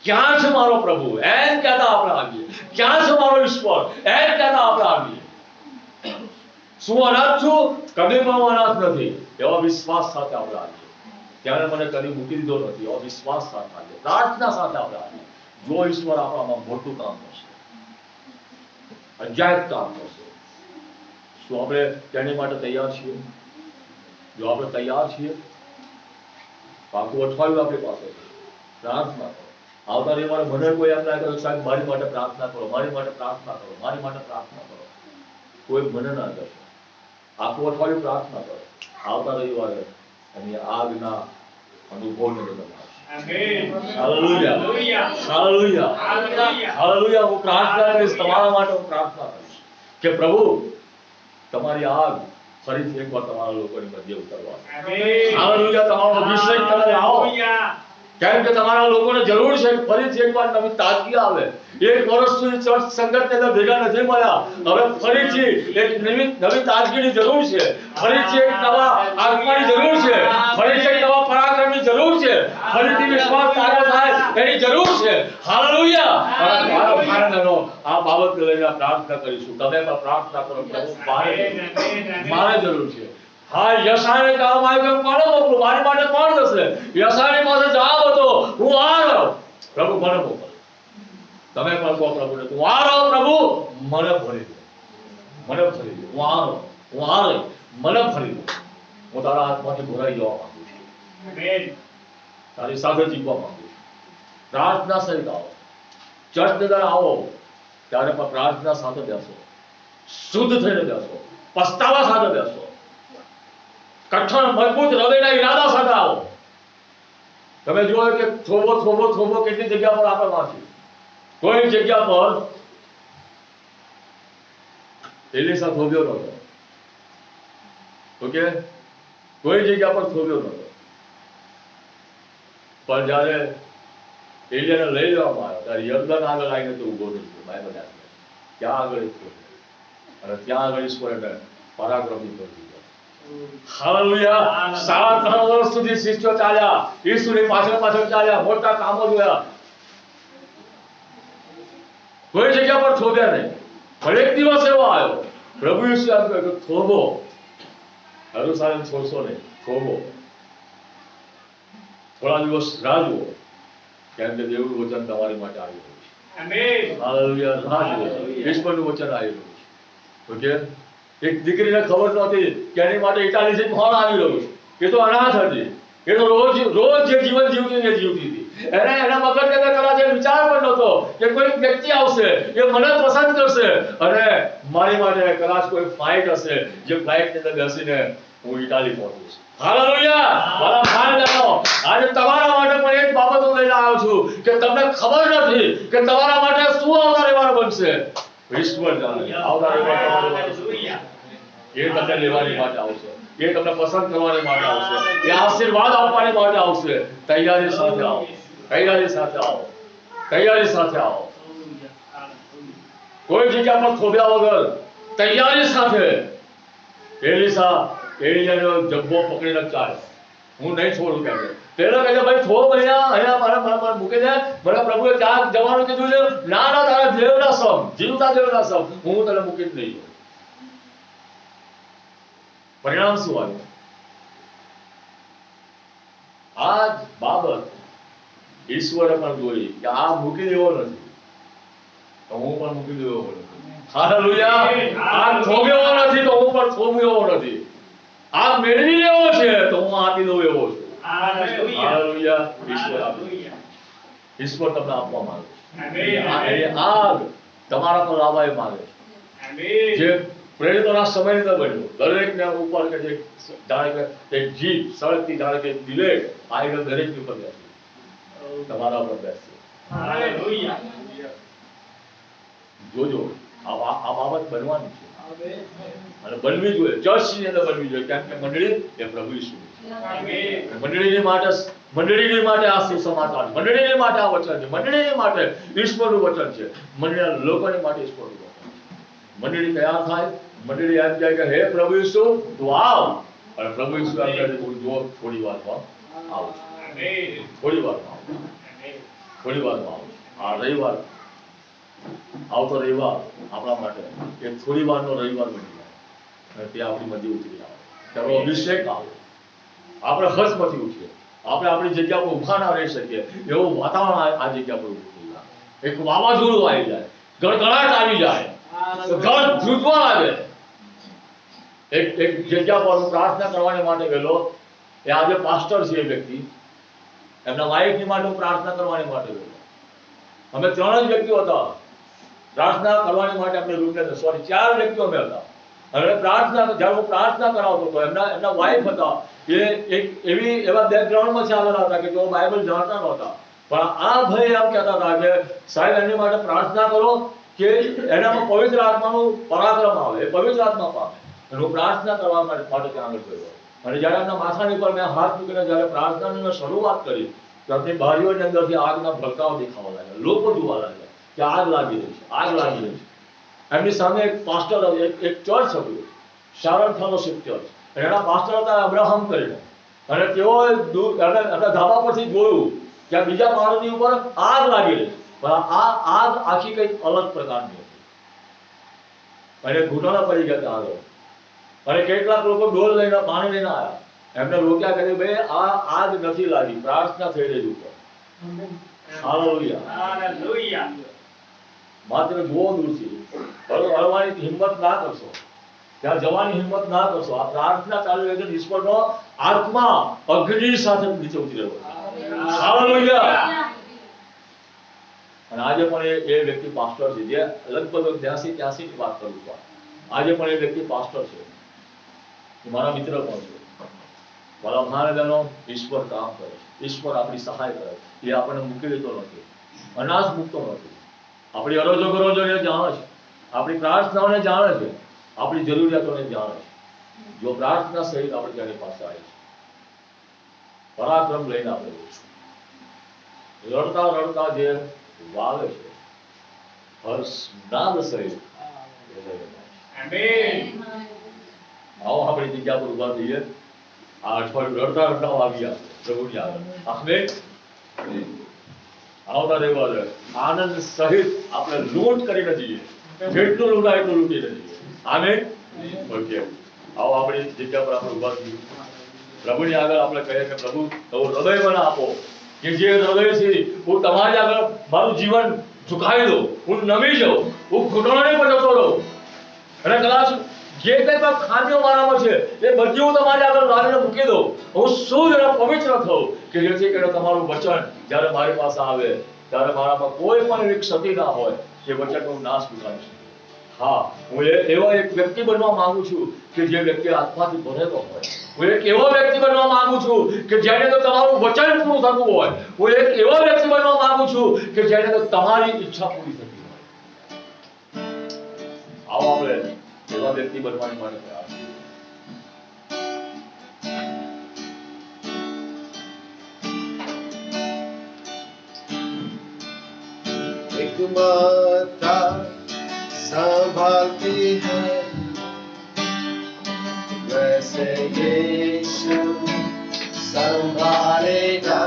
ક્યાં છે મારો પ્રભુ? એમ કહેતા આપણે આવીએ. ક્યાં છે મારો ઈશ્વર? એમ કહેતા આપણે આવીએ. શું અનાથ છું? કદી પણ હું અનાથ નથી. એવા વિશ્વાસ સાથે આપણે આવીએ. ત્યારે મને કદી મૂકી દીધો નથી. એવા વિશ્વાસ સાથે આવીએ. પ્રાર્થના સાથે આપણે આવીએ. જો ઈશ્વર આપણામાં મોટું કામ કરશે, અજાયબ કામ કરશે. શું આપણે તેની માટે તૈયાર છીએ? જો આપણે તૈયાર છીએ, આખું અઠવાડિયું આપણી પાસે છે. પ્રાર્થના કરો. આવતા રવિવારે મને કોઈ એમ ના કહે સાહેબ મારી માટે પ્રાર્થના કરો, મારી માટે પ્રાર્થના કરો, મારી માટે પ્રાર્થના કરો. કોઈ મને ના કહેશે. આખું અઠવાડિયું પ્રાર્થના કરો. આવતા રવિવારે એની આગના અનુભવને હાલેલુયા. હાલેલુયા. હાલેલુયા. હું પ્રાર્થના કરીશ, તમારા માટે હું પ્રાર્થના કરીશ કે પ્રભુ તમારી આગ ફરીથી એકવાર તમારા લોકોની મધ્ય ઉતરવા. હાલેલુયા. તમારો અભિષેક તમે લાવો. કેમ કે તમારા લોકોને જરૂર છે ફરીથી એકવાર નવી તાજગી આવે. એક વર્ષ સુધી ચર્ચ સંગતને ભેગા નથી મળ્યા. હવે ફરીથી એક નવી તાજગીની જરૂર છે. ફરીથી એક નવા આત્માની જરૂર છે. ફરીથી એક નવા પરાક્રમની જરૂર છે. ફરીથી વિશ્વાસ તાજો થાય એની જરૂર છે. હાલેલુયા. આ બાબતને લઈને પ્રાર્થના કરીશું. તમે પણ પ્રાર્થના કરો. પ્રભુ મારે જરૂર છે. હા, યશાને કહેવામાં આવ્યું કે કોને મોકલું? મારી માટે કોણ જશે? યશાની પાસે જવાબ હતો, હું આ રહું. પ્રભુ મને મોકલ. તમે પણ કહો પ્રભુને, હું આ રહું પ્રભુ, મને ભરી દે, મને ભરી દે. હું આ રહું, હું આ રહી, મને ભરી દે. હું તારા હાથમાંથી ભરાઈ જવા માંગુ છું. તારી સાથે જીવવા માંગુ છું. પ્રાર્થના સહિત આવો. ચર્ચની અંદર આવો ત્યારે પણ પ્રાર્થના સાથે બેસો, શુદ્ધ થઈને બેસો, પસ્તાવા સાથે બેસો, કઠણ મજબૂત હૃદયના ઈરાદા સાથે આવો. તમે જુઓ કે થોભો કેટલી જગ્યા પર આપણે વાંચ્યું. કોઈ જગ્યા પર એલીસા થોભ્યો નહોતો. ઓકે, કોઈ જગ્યા પર થોભ્યો નહોતો. પણ જ્યારે એલિયાને લઈ લેવામાં આવ્યો ત્યારે યર્દન આગળ આવીને તો ઊભો થઈ ગયો. બાઇબલ આપે ત્યાં આગળ અને ત્યાં આગળ ઈશ્વરને પરાક્રમી કરી દીધો. હાલેલુયા. 3.5 વર્ષ સુધી શિષ્યો ચાલ્યા, ઈસુની પાછળ ચાલ્યા, મોટા કામો જોયા, કોઈ જગ્યા પર થોભ્યા નહીં. પણ એક દિવસ એવો આવ્યો, પ્રભુ ઈસુએ આપ્યો કે થોભો, યરુશલેમ છોડશો નહીં, થોભો, થોડા દિવસ રાહ જુઓ, કેમ કે દેવનું વચન તમારી માટે આવી રહ્યું છે. આમેન. હાલેલુયા. રાહ જુઓ, ઈશ્વરનું વચન આવી રહ્યું છે. ઓકે, એક દીકરીને ખબર નહોતી કે એની માટે ઇટાલીથી ફોન આવી રહ્યું છે. એ તો અનાથ હતી, એ તો રોજ જે જીવન જીવતી હતી એને એના મગજની અંદર કદાચ એ વિચાર પણ નહોતો કે કોઈ વ્યક્તિ આવશે, એ મને પસંદ કરશે અને મારી માટે કદાચ કોઈ ફ્લાઇટ હશે, જે ફ્લાઇટની અંદર બેસીને હું ઇટાલી પહોંચીશ. હાલેલુયા. મારા ભાઈ બહેનો, આજે તમારા માટે પણ એક બાબત હું લઈને આવ્યો છું કે તમને ખબર નથી કે તમારા માટે શું આવનાર રહેવાનું બનશે. ઈશ્વર જાણે આવનાર રહેવાનું એ તમને લેવાની માટે આવશે, એ તમને પસંદ કરવાની માટે આવશે, એ આશીર્વાદ આપવાની માટે આવશે. તૈયારી સાથે આવો, તૈયારી સાથે આવો, તૈયારી સાથે આવો. કોઈ જગ્યા પર થોભ્યા વગર તૈયારી સાથે એલીસા એલિયાનો જબ્બો પકડીને ચાલે. હું નહીં છોડું કે પેલો કહે ભાઈ થોભ અહીંયા મારા મૂકી દે. મને પ્રભુએ ત્યાં જવાનું કીધું છે. ના તારા દેવના સમ, જીવતા દેવના સમ, હું તને મૂકી જ નહીં જાઉં. પરિણામ શું આવ્યું? આ જ બાબત ઈશ્વરે પણ જોઈ કે આ મૂકી દેવો નથી તો હું પણ મૂકી દેવો નથી. હાલેલુયા. આ થોભ્યો નથી તો હું પણ થોભ્યો નથી. આ મેળવી લેવો છે તો હું આપી દઉં એવો છું. હાલેલુયા. ઈશ્વર તમને આપવા માંગે છે. આગ તમારા પર લાવવા માંગે છે. જે પ્રેરિતોના સમયની અંદર બન્યું, દરેકને ઉપર કે જે જાણે કે એક જીભ સળગતી જાણે કે દિલેટ આવીને દરેકની ઉપર બેસી, તમારા ઉપર બેસી. જોજો, આ બાબત બનવાની છે અને બનવી જોઈએ. ચર્ચની અંદર બનવી જોઈએ, કેમ કે મંડળી એ પ્રભુ ઈસુ છે. મંડળીની માટે આ સુસમાચાર, મંડળીની માટે આ વચન છે, મંડળીની માટે ઈશ્વરનું વચન છે, મંડળીના લોકોની માટે ઈશ્વરનું વચન છે. મંડળી તૈયાર થાય, મંડળી એમ કહે કે હે પ્રભુ ઈસુ તું આવ, અને પ્રભુ ઈસુ એમ કહે તું જો થોડી વારમાં આવું, થોડી વારમાં આવું, થોડી વારમાં આવું. આ રવિવાર, આવતો રવિવાર આપણા માટે એ થોડી વારનો રવિવાર બની જાય અને તે આપણી મધ્ય ઉતરી આવે, તેનો અભિષેક આવે, આપણે હર્ષમાંથી ઉઠીએ, આપણે આપણી જગ્યા પર ઉભા ના રહી શકીએ એવું વાતાવરણ આ જગ્યા પર ઉભું થઈ જાય. એક વાવાઝોડું આવી જાય, ગડગડાટ આવી જાય, ઘર ધ્રુજવા લાગે. એક જગ્યા પર હું પ્રાર્થના કરવાની માટે ગયેલો. એ આજે પાસ્ટર છે એ વ્યક્તિ, એમના વાઈફની માટે હું પ્રાર્થના કરવાની માટે ગયેલો. અમે 3 જ વ્યક્તિઓ હતા પ્રાર્થના કરવાની માટે. અમને રૂમને 4 વ્યક્તિઓ અમે હતા અને પ્રાર્થના જ્યારે હું પ્રાર્થના કરાવતો હતો, એમના વાઈફ હતા, એ એક એવા બેકગ્રાઉન્ડમાંથી આવેલા હતા કે તેઓ બાઇબલ જાણતા નહોતા. પણ આ ભાઈ એમ કહેતા હતા કે સાહેબ એની માટે પ્રાર્થના કરો કે એનામાં પવિત્ર આત્માનું પરાક્રમ આવે, એ પવિત્ર આત્મા પામે. અને હું પ્રાર્થના કરવા માટે ત્યાં આગળ ગયો અને જ્યારે એમના માથાની પર મેં હાથ મૂકીને જ્યારે પ્રાર્થનાની મેં શરૂઆત કરી ત્યારથી બારીઓની અંદરથી આગના ભડકાઓ દેખાવા લાગ્યા, લોકો જોવા લાગ્યા કે આગ લાગી રહી છે, આગ લાગી રહી છે. એમની સામે એક પાસ્ટર, એક ચર્ચ હતું, શારણ ફેલોશિપ ચર્ચ, એના પાસ્ટર હતા અબ્રાહમ કરીને, અને તેઓ એમના ધાબા પરથી જોયું કે બીજા માણસની ઉપર આગ લાગી રહી છે, પણ આ આગ આખી કંઈક અલગ પ્રકારની હતી અને ઘૂંટણા પડી ગયા ત્યાં આગળ. અને કેટલાક લોકો ડોલ લઈને પાણી લઈને આવ્યા, એમને રોક્યા કે ભાઈ આ આગ નથી લાગી, પ્રાર્થના થઈ રહી ઉપર. હાલેલુયા. માત્ર જુઓ દૂરથી, હળવાની હિંમત ના કરશો, ત્યાં જવાની હિંમત ના કરશો. આ પ્રાર્થના ચાલુ રહે છે, ઈશ્વરનો આત્મા અગ્નિ સાથે નીચે ઉતરી રહ્યો છે. હાલેલુયા. અને આજે પણ એ વ્યક્તિ પાસ્ટર છે, જે લગભગ 82-83 ની વાત કરું છું. આજે પણ એ વ્યક્તિ પાસ્ટર છે, એ મારા મિત્ર પણ છે. મારા ભાઈબંધો, ઈશ્વર કામ કરે છે, ઈશ્વર આપણી સહાય કરે છે. એ આપણને મૂકી દેતો નથી, અનાજ મૂકતો નથી. આપણી અરોજો ગરોજોને જાણે છે, આપણી પ્રાર્થનાઓને જાણે છે, આપણી જરૂરિયાતોને જાણે છે. જો પ્રાર્થના સહિત આપણે તેની પાસે આવી છે, પરાક્રમ લઈને આપણે રડતા રડતા જે વાવે છે, હર્ષનાદ સહિત. આવો આપણી જગ્યા પર ઉભા થઈએ. આ અઠવાડિયું રડતા રડતા આવ્યા પ્રભુની આગળ. આમેન. આવતા રવિવારે આનંદ સહિત આપણે લૂંટ કરીને જઈએ, જેટલું લૂંટાય એટલું લૂંટીને જઈએ. આમેન. ઓકે, આવો આપણી જગ્યા પર આપણે ઉભા થઈએ. પ્રભુની આગળ આપણે કહીએ કે પ્રભુ નવું હૃદય મને આપો, કે જે હૃદયથી હું તમારી આગળ મારું જીવન ઝુકાવી દઉં, હું નમી જાઉં, હું ઘૂંટણોને પર જતો રહું, અને કદાચ જે કંઈ પણ ખામીઓ મારામાં છે એ બધી હું તમારી આગળ લાવીને મૂકી દઉં. હું શુદ્ધ અને પવિત્ર થઉં, કે જેથી કરીને તમારું વચન જ્યારે મારી પાસે આવે ત્યારે મારામાં કોઈ પણ એવી ક્ષતિ ના હોય, એ વચનનો હું નાશ ઉતારી શકું. હા, હું એવો એક વ્યક્તિ બનવા માંગુ છું કે જે વ્યક્તિ આત્માથી ભરેલો હોય. હું એક એવો વ્યક્તિ બનવા માંગુ છું કે જેને તો તમારું વચન પૂરું થતું હોય. હું એક એવો વ્યક્તિ બનવા માંગુ છું કે જેને તો તમારી ઈચ્છા પૂરી થતી હોય. આવો આપણે એવા વ્યક્તિ બનવાની માટે પ્રયાસ કરીએ. एक माता संभालती है, वैसे यीशु संभालेगा.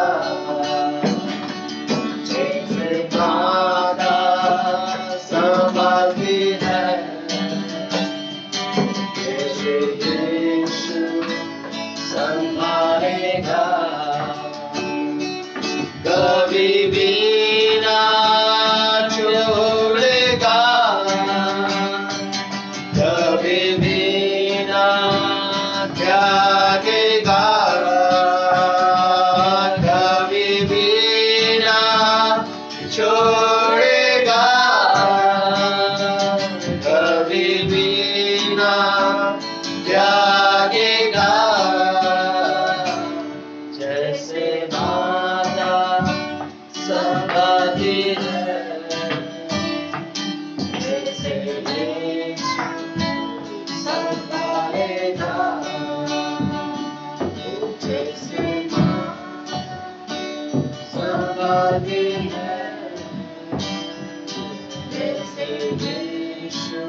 जैसे माता संभालती है, वैसे यीशु संभालेगा. कभी भी ना छोड़ेगा, कभी भी ना त्यागेगा, कभी भी ना छोड़ेगा, कभी भी ना त्यागेगा. जैसे माता संभालती है, जैसे यीशु संभालेगा. जैसे माता संभालती है, जैसे यीशु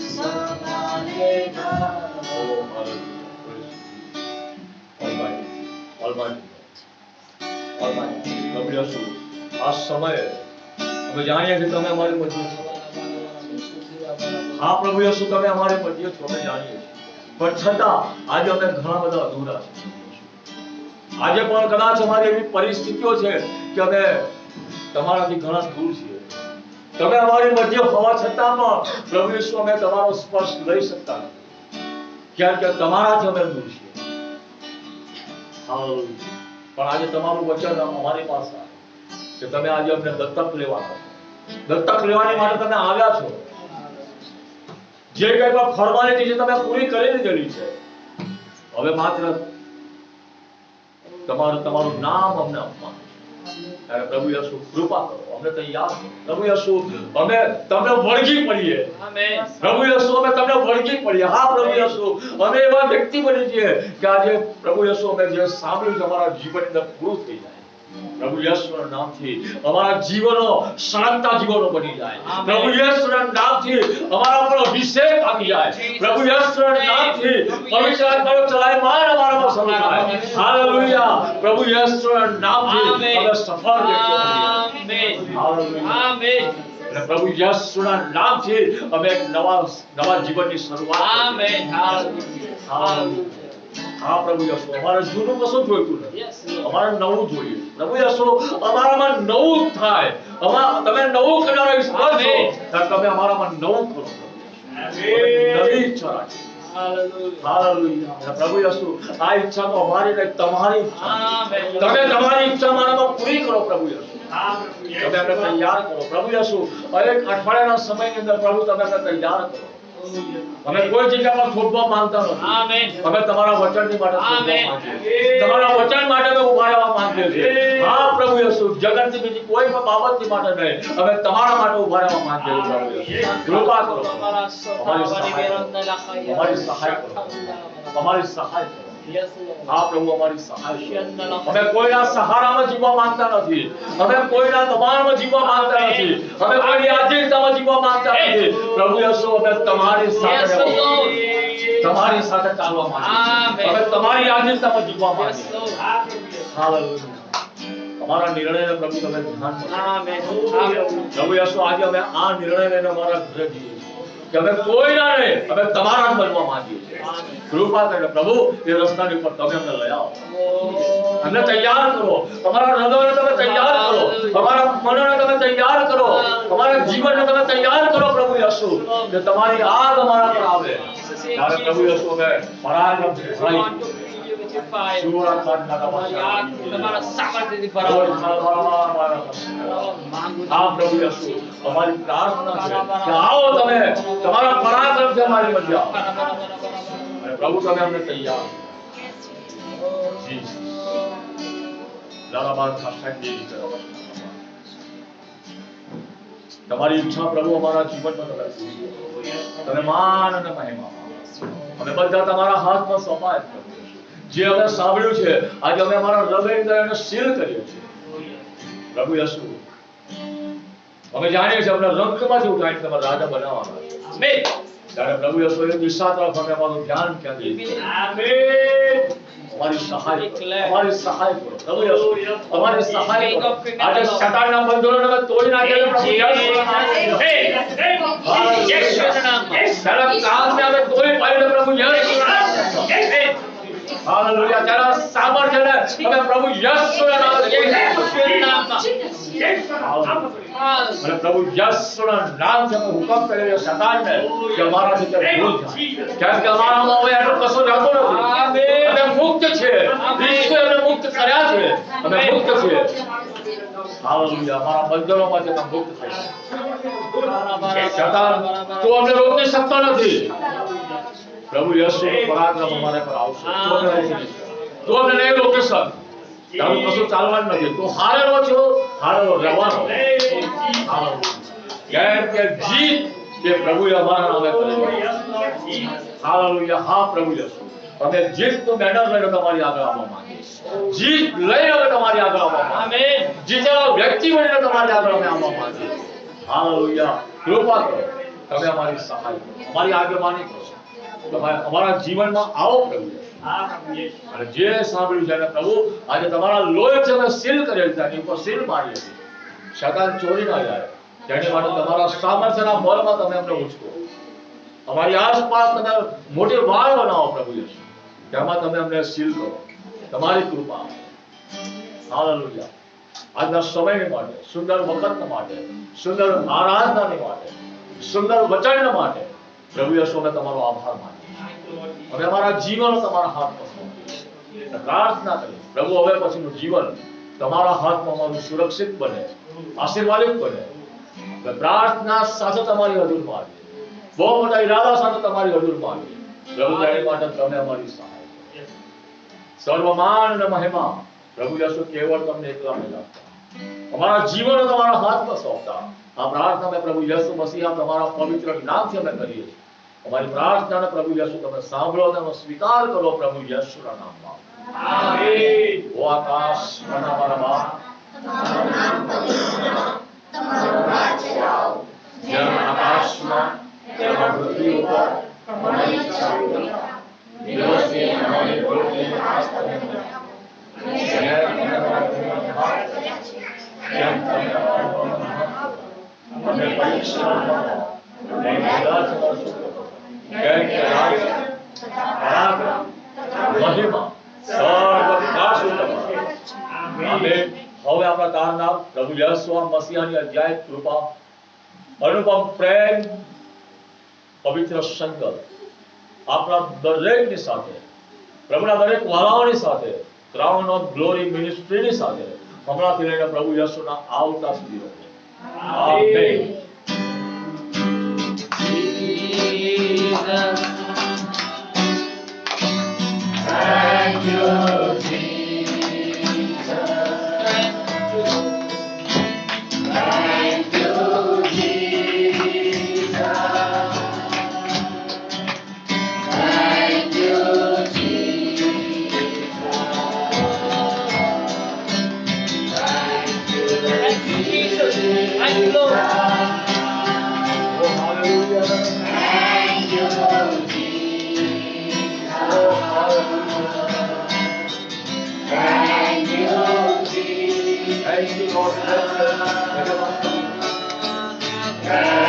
संभालेगा. Oh, hallelujah. Almighty. Almighty. પ્રભુ યેસુ, આ સમયે અમે જાણીએ કે તમે અમારી મધ્ય છો. હા પ્રભુ યેસુ, તમે અમારી મધ્ય છો, અમે જાણીએ છીએ. પણ છતાં આજે અમે ઘણા બધા અધૂરા છીએ. આજે પણ કદાચ અમારી એવી પરિસ્થિતિઓ છે કે અમે તમારાથી ઘણા દૂર છીએ. તમે અમારી મધ્ય હોવા છતાં પણ પ્રભુ યેસુ અમે તમારો સ્પર્શ લઈ શકતા નથી, કારણ કે તમારાથી અમે દૂર છીએ. હાલેલુયા. પણ આજે તમારું વચન અમારી પાસે આવે કે તમે આજે અમને દત્તક લેવાની માટે તમે આવ્યા છો. જે કંઈ પણ ફોર્માલિટી છે તમે પૂરી કરી દીધેલી છે. હવે માત્ર તમારું નામ અમને આપવાનું છે. ત્યારે પ્રભુ યેસુ કૃપા કરો, અમને તૈયાર કરો. પ્રભુ યેસુ, અમે તમને વળગી પડીએ. પ્રભુ યેસુ, અમે તમને વળગી પડીએ. હા પ્રભુ યેસુ, અમે એવા વ્યક્તિ બની જઈએ કે આજે પ્રભુ યેસુ અમે જે સાંભળ્યું છે અમારા જીવનની અંદર પૂરું થઈ જાય. પ્રભુ યેસુના નામથી અમારા જીવનો સળગતા જીવનો બની જાય. પ્રભુ યેસુના નામથી અમારા પર અભિષેક આવી જાય. પ્રભુ યેસુના નામથી પવિત્ર આત્માનો ચલાયમાન અમારામાં શરૂ થાય. હાલેલુયા. પ્રભુ યેસુના નામથી અમે સફળ વ્યક્તિઓ બની જાય. હાલેલુયા. આમેન. અને પ્રભુ યેસુના નામથી અમે એક નવા જીવનની શરૂઆત કરીએ. આમેન. હાલેલુયા. હા પ્રભુ યેસુ, અમારે જૂનું કશું જોઈતું નથી, અમારે નવું જોઈએ. પ્રભુ યેસુ, અમારામાં નવું થાય. તમે નવું કરવાનો ઈચ્છા છો, તમે અમારામાં નવું કરો. નવી ઈચ્છા રાખો. હાલેલુયા. પ્રભુ યેસુ, આ ઈચ્છા તો અમારી નહીં, તમારી ઈચ્છા. તમે તમારી ઈચ્છા મારામાં પૂરી કરો પ્રભુ યેસુ. તમે અમને તૈયાર કરો પ્રભુ યશુ એક અઠવાડિયાના સમયની અંદર પ્રભુ તમે અમને તૈયાર કરો અમે કોઈ જગ્યા પર થોભવા માંગતા નથી આમેન અમે તમારા વચનની માટે થોભવા આમેન. માંગીએ છીએ. તમારા વચન માટે અમે ઉભા રહેવા માંગીએ છીએ હા પ્રભુ યશુ જગતની બીજી કોઈ પણ બાબતની માટે નહીં અમે તમારા માટે ઉભા રહેવા માંગીએ છીએ પ્રભુ યશુ કૃપા કરો અમારી સહાય કરો અમારી સહાય કરો હા પ્રભુ અમારી સહાય કરો અમે કોઈના સહારામાં જીવવા માંગતા નથી અમે કોઈના દબાણમાં જીવવા માંગતા નથી અમે કોઈની આધીનતામાં જીવવા માંગતા નથી પ્રભુ યશુ અમે તમારી સાથે તમારી સાથે ચાલવા માંગીએ અમે તમારી આધીનતામાં જીવવા માંગીએ હાલેલુયા અમારા નિર્ણયને પ્રભુ તમે ધ્યાન આપો પ્રભુ યશુ આજે અમે આ નિર્ણય લઈને અમારા ઘરે જઈએ છીએ કે અમે કોઈના નહીં અમે તમારા જ બનવા માંગીએ છીએ કૃપા કરીને પ્રભુ એ રસ્તાની ઉપર તમે અમને લઈ આવો અમને તૈયાર કરો તમારા હૃદયને તમે તૈયાર કરો તમારા મનને તમે તૈયાર કરો તમારા જીવનને તમે તૈયાર કરો પ્રભુ યશુ કે તમારી આગ અમારા પર આવે ત્યારે પ્રભુ યશુ અમે પરાક્રમથી ભરાઈ શૂરા ખાનના તમારા સામર્થ્યથી ભરાઈ માંગુ હા પ્રભુ યશુ અમારી પ્રાર્થના છે કે આવો તમે તમારા પરાક્રમથી અમારી મધ્ય આવો અને પ્રભુ તમે અમને તૈયાર જીસસ લારાબાદ ખાસંજી કરો તમારી ઈચ્છા પ્રભુ અમારા જીવનમાં તમે તમે માન અને મહિમા અમે બધા તમારા હાથમાં સોંપાય જે અમે સાંભળ્યું છે આજે અમે અમારા હૃદયની અંદર એને સીલ કરીએ છીએ પ્રભુ યશુ અમે જાણીએ છીએ અમને રક્તમાંથી ઉઠાવીને તમે રાજા બનાવવાના છે આમેન ત્યારે પ્રભુ યશુ એ દિશા તરફ અમે અમારું ધ્યાન કેન્દ્રિત કરીએ. અમારી સહાય કરો પ્રભુ યશુ અમારી સહાય કરો આજે શૈતાનના બંધનોને અમે તોડી નાખીએ પ્રભુ યશુના નામમાં તારા કામને અમે તોડી પાડીને પ્રભુ યશુના નામમાં હાલેલુયા તારા સામર્થ્યને અમે પ્રભુ યશુના નામમાં અને પ્રભુ યશુના નામથી અમે હુકમ કર્યો શૈતાનને કે અમારાથી તે દૂર જાય કેમ કે અમારામાં હવે એનો કશો રહેતો નથી અમે મુક્ત છે ઈશ્વરે અમને મુક્ત કર્યા છે અમે મુક્ત છીએ હાલેલુયા અમારા બંધનોમાંથી અમે મુક્ત થયા શૈતાન તું અમને રોકી શકતો નથી પ્રભુ યશુનું પરાક્રમ અમારા પર આવશે તું અમને નહીં રોકી શક તારું કશું ચાલવાનું નથી તું હારેલો છો હારેલો રહેવાનો કેમ કે જીત જે પ્રભુએ અમારા નામે કરી હાલેલુયા હા પ્રભુ યશુ અમે જીતનું બેનર લઈને તમારી આગળ આવવા માંગીએ જીત લઈને અમે તમારી આગળ આવવા માંગીએ જીતેલા વ્યક્તિ બનીને તમારી આગળ અમે આવવા માંગીએ હાલેલુયા કૃપા કરો તમે અમારી સહાય કરો અમારી આગેવાની કરો અમારા જીવનમાં આવો પ્રભુ અને જે સાંભળ્યું છે એને પ્રભુ આજે તમારા લોહીથી અમે સીલ કરેલ છે એની ઉપર સીલ મારી હતી શૈતાન ચોરી ના જાય તેની માટે તમારા સામર્થ્યના બળમાં તમે અમને ઉચકો અમારી આસપાસ તમે મોટી વાળ બનાવો પ્રભુ યશુ તેમાં તમે અમને સીલ કરો તમારી કૃપા હાલેલુયા આજના સમય માટે સુંદર વખત માટે સુંદર આરાધના માટે સુંદર વચન માટે પ્રભુ યશુ અમે તમારો આભાર માનીએ અમે અમારા જીવન તમારા હાથમાં સોંપીએ પ્રાર્થના કરીએ પ્રભુ હવે પછીનું જીવન તમારા હાથમાં અમારું સુરક્ષિત બને આશીર્વાદિત બને પ્રાર્થના સાથે તમારી હજુરમાં આવીએ બહુ મોટા ઈરાદા સાથે તમારી હજુરમાં આવીએ પ્રભુ તેની માટે તમે અમારી સહાય કરો સર્વમાન અને મહિમા પ્રભુ યશુ કેવળ તમને એકલાને આપતા અમારા જીવન તમારા હાથમાં સોંપતા આ પ્રાર્થના મેં પ્રભુ યશુ મસીહા તમારા પવિત્ર નામથી અમે કરીએ છીએ અમારી પ્રાર્થનાને પ્રભુ યશુ તમે સાંભળો અને સ્વીકાર કરો પ્રભુ યશુના નામમાં આમેન ઓ આકાશ અને અમારા બાપ તમારું નામ પવિત્ર તમારું રાજ્ય આવો જેમ આકાશમાં તેમ પૃથ્વી ઉપર તમારી ઈચ્છા પૂરી કરો દિવસે અમારી રોટલી આજ તમે બનાવો અને જેને તમે અમારા ગુનાહ માફ કર્યા છે તેમ તમે અમારા ગુનાહ માફ કરો અમને પરીક્ષામાં ન લાવો અને કદાચ કરશો કેમ કે રાજ્ય પરાક્રમ મહિમા સર્વ વિકાસ તમારો આમેન હવે આપણા તારનાર પ્રભુ યશુ મસીહાની અધ્યાય કૃપા અનુપમ પ્રેમ પવિત્ર સંગત આપણા દરેકની સાથે પ્રભુના દરેક વાલાઓની સાથે ક્રાઉન ઓફ ગ્લોરી મિનિસ્ટ્રીની સાથે હમણાંથી લઈને પ્રભુ યશુના આવતા સુધી રહો. Amen. Thank you, Jesus. Thank you, Jesus. Thank you, Jesus. Thank you, Jesus. Thank you, Lord. Oh, hallelujah. Thank you, Jesus. Oh, hallelujah. Thank you, Jesus. Thank you, Lord. Thank you. Thank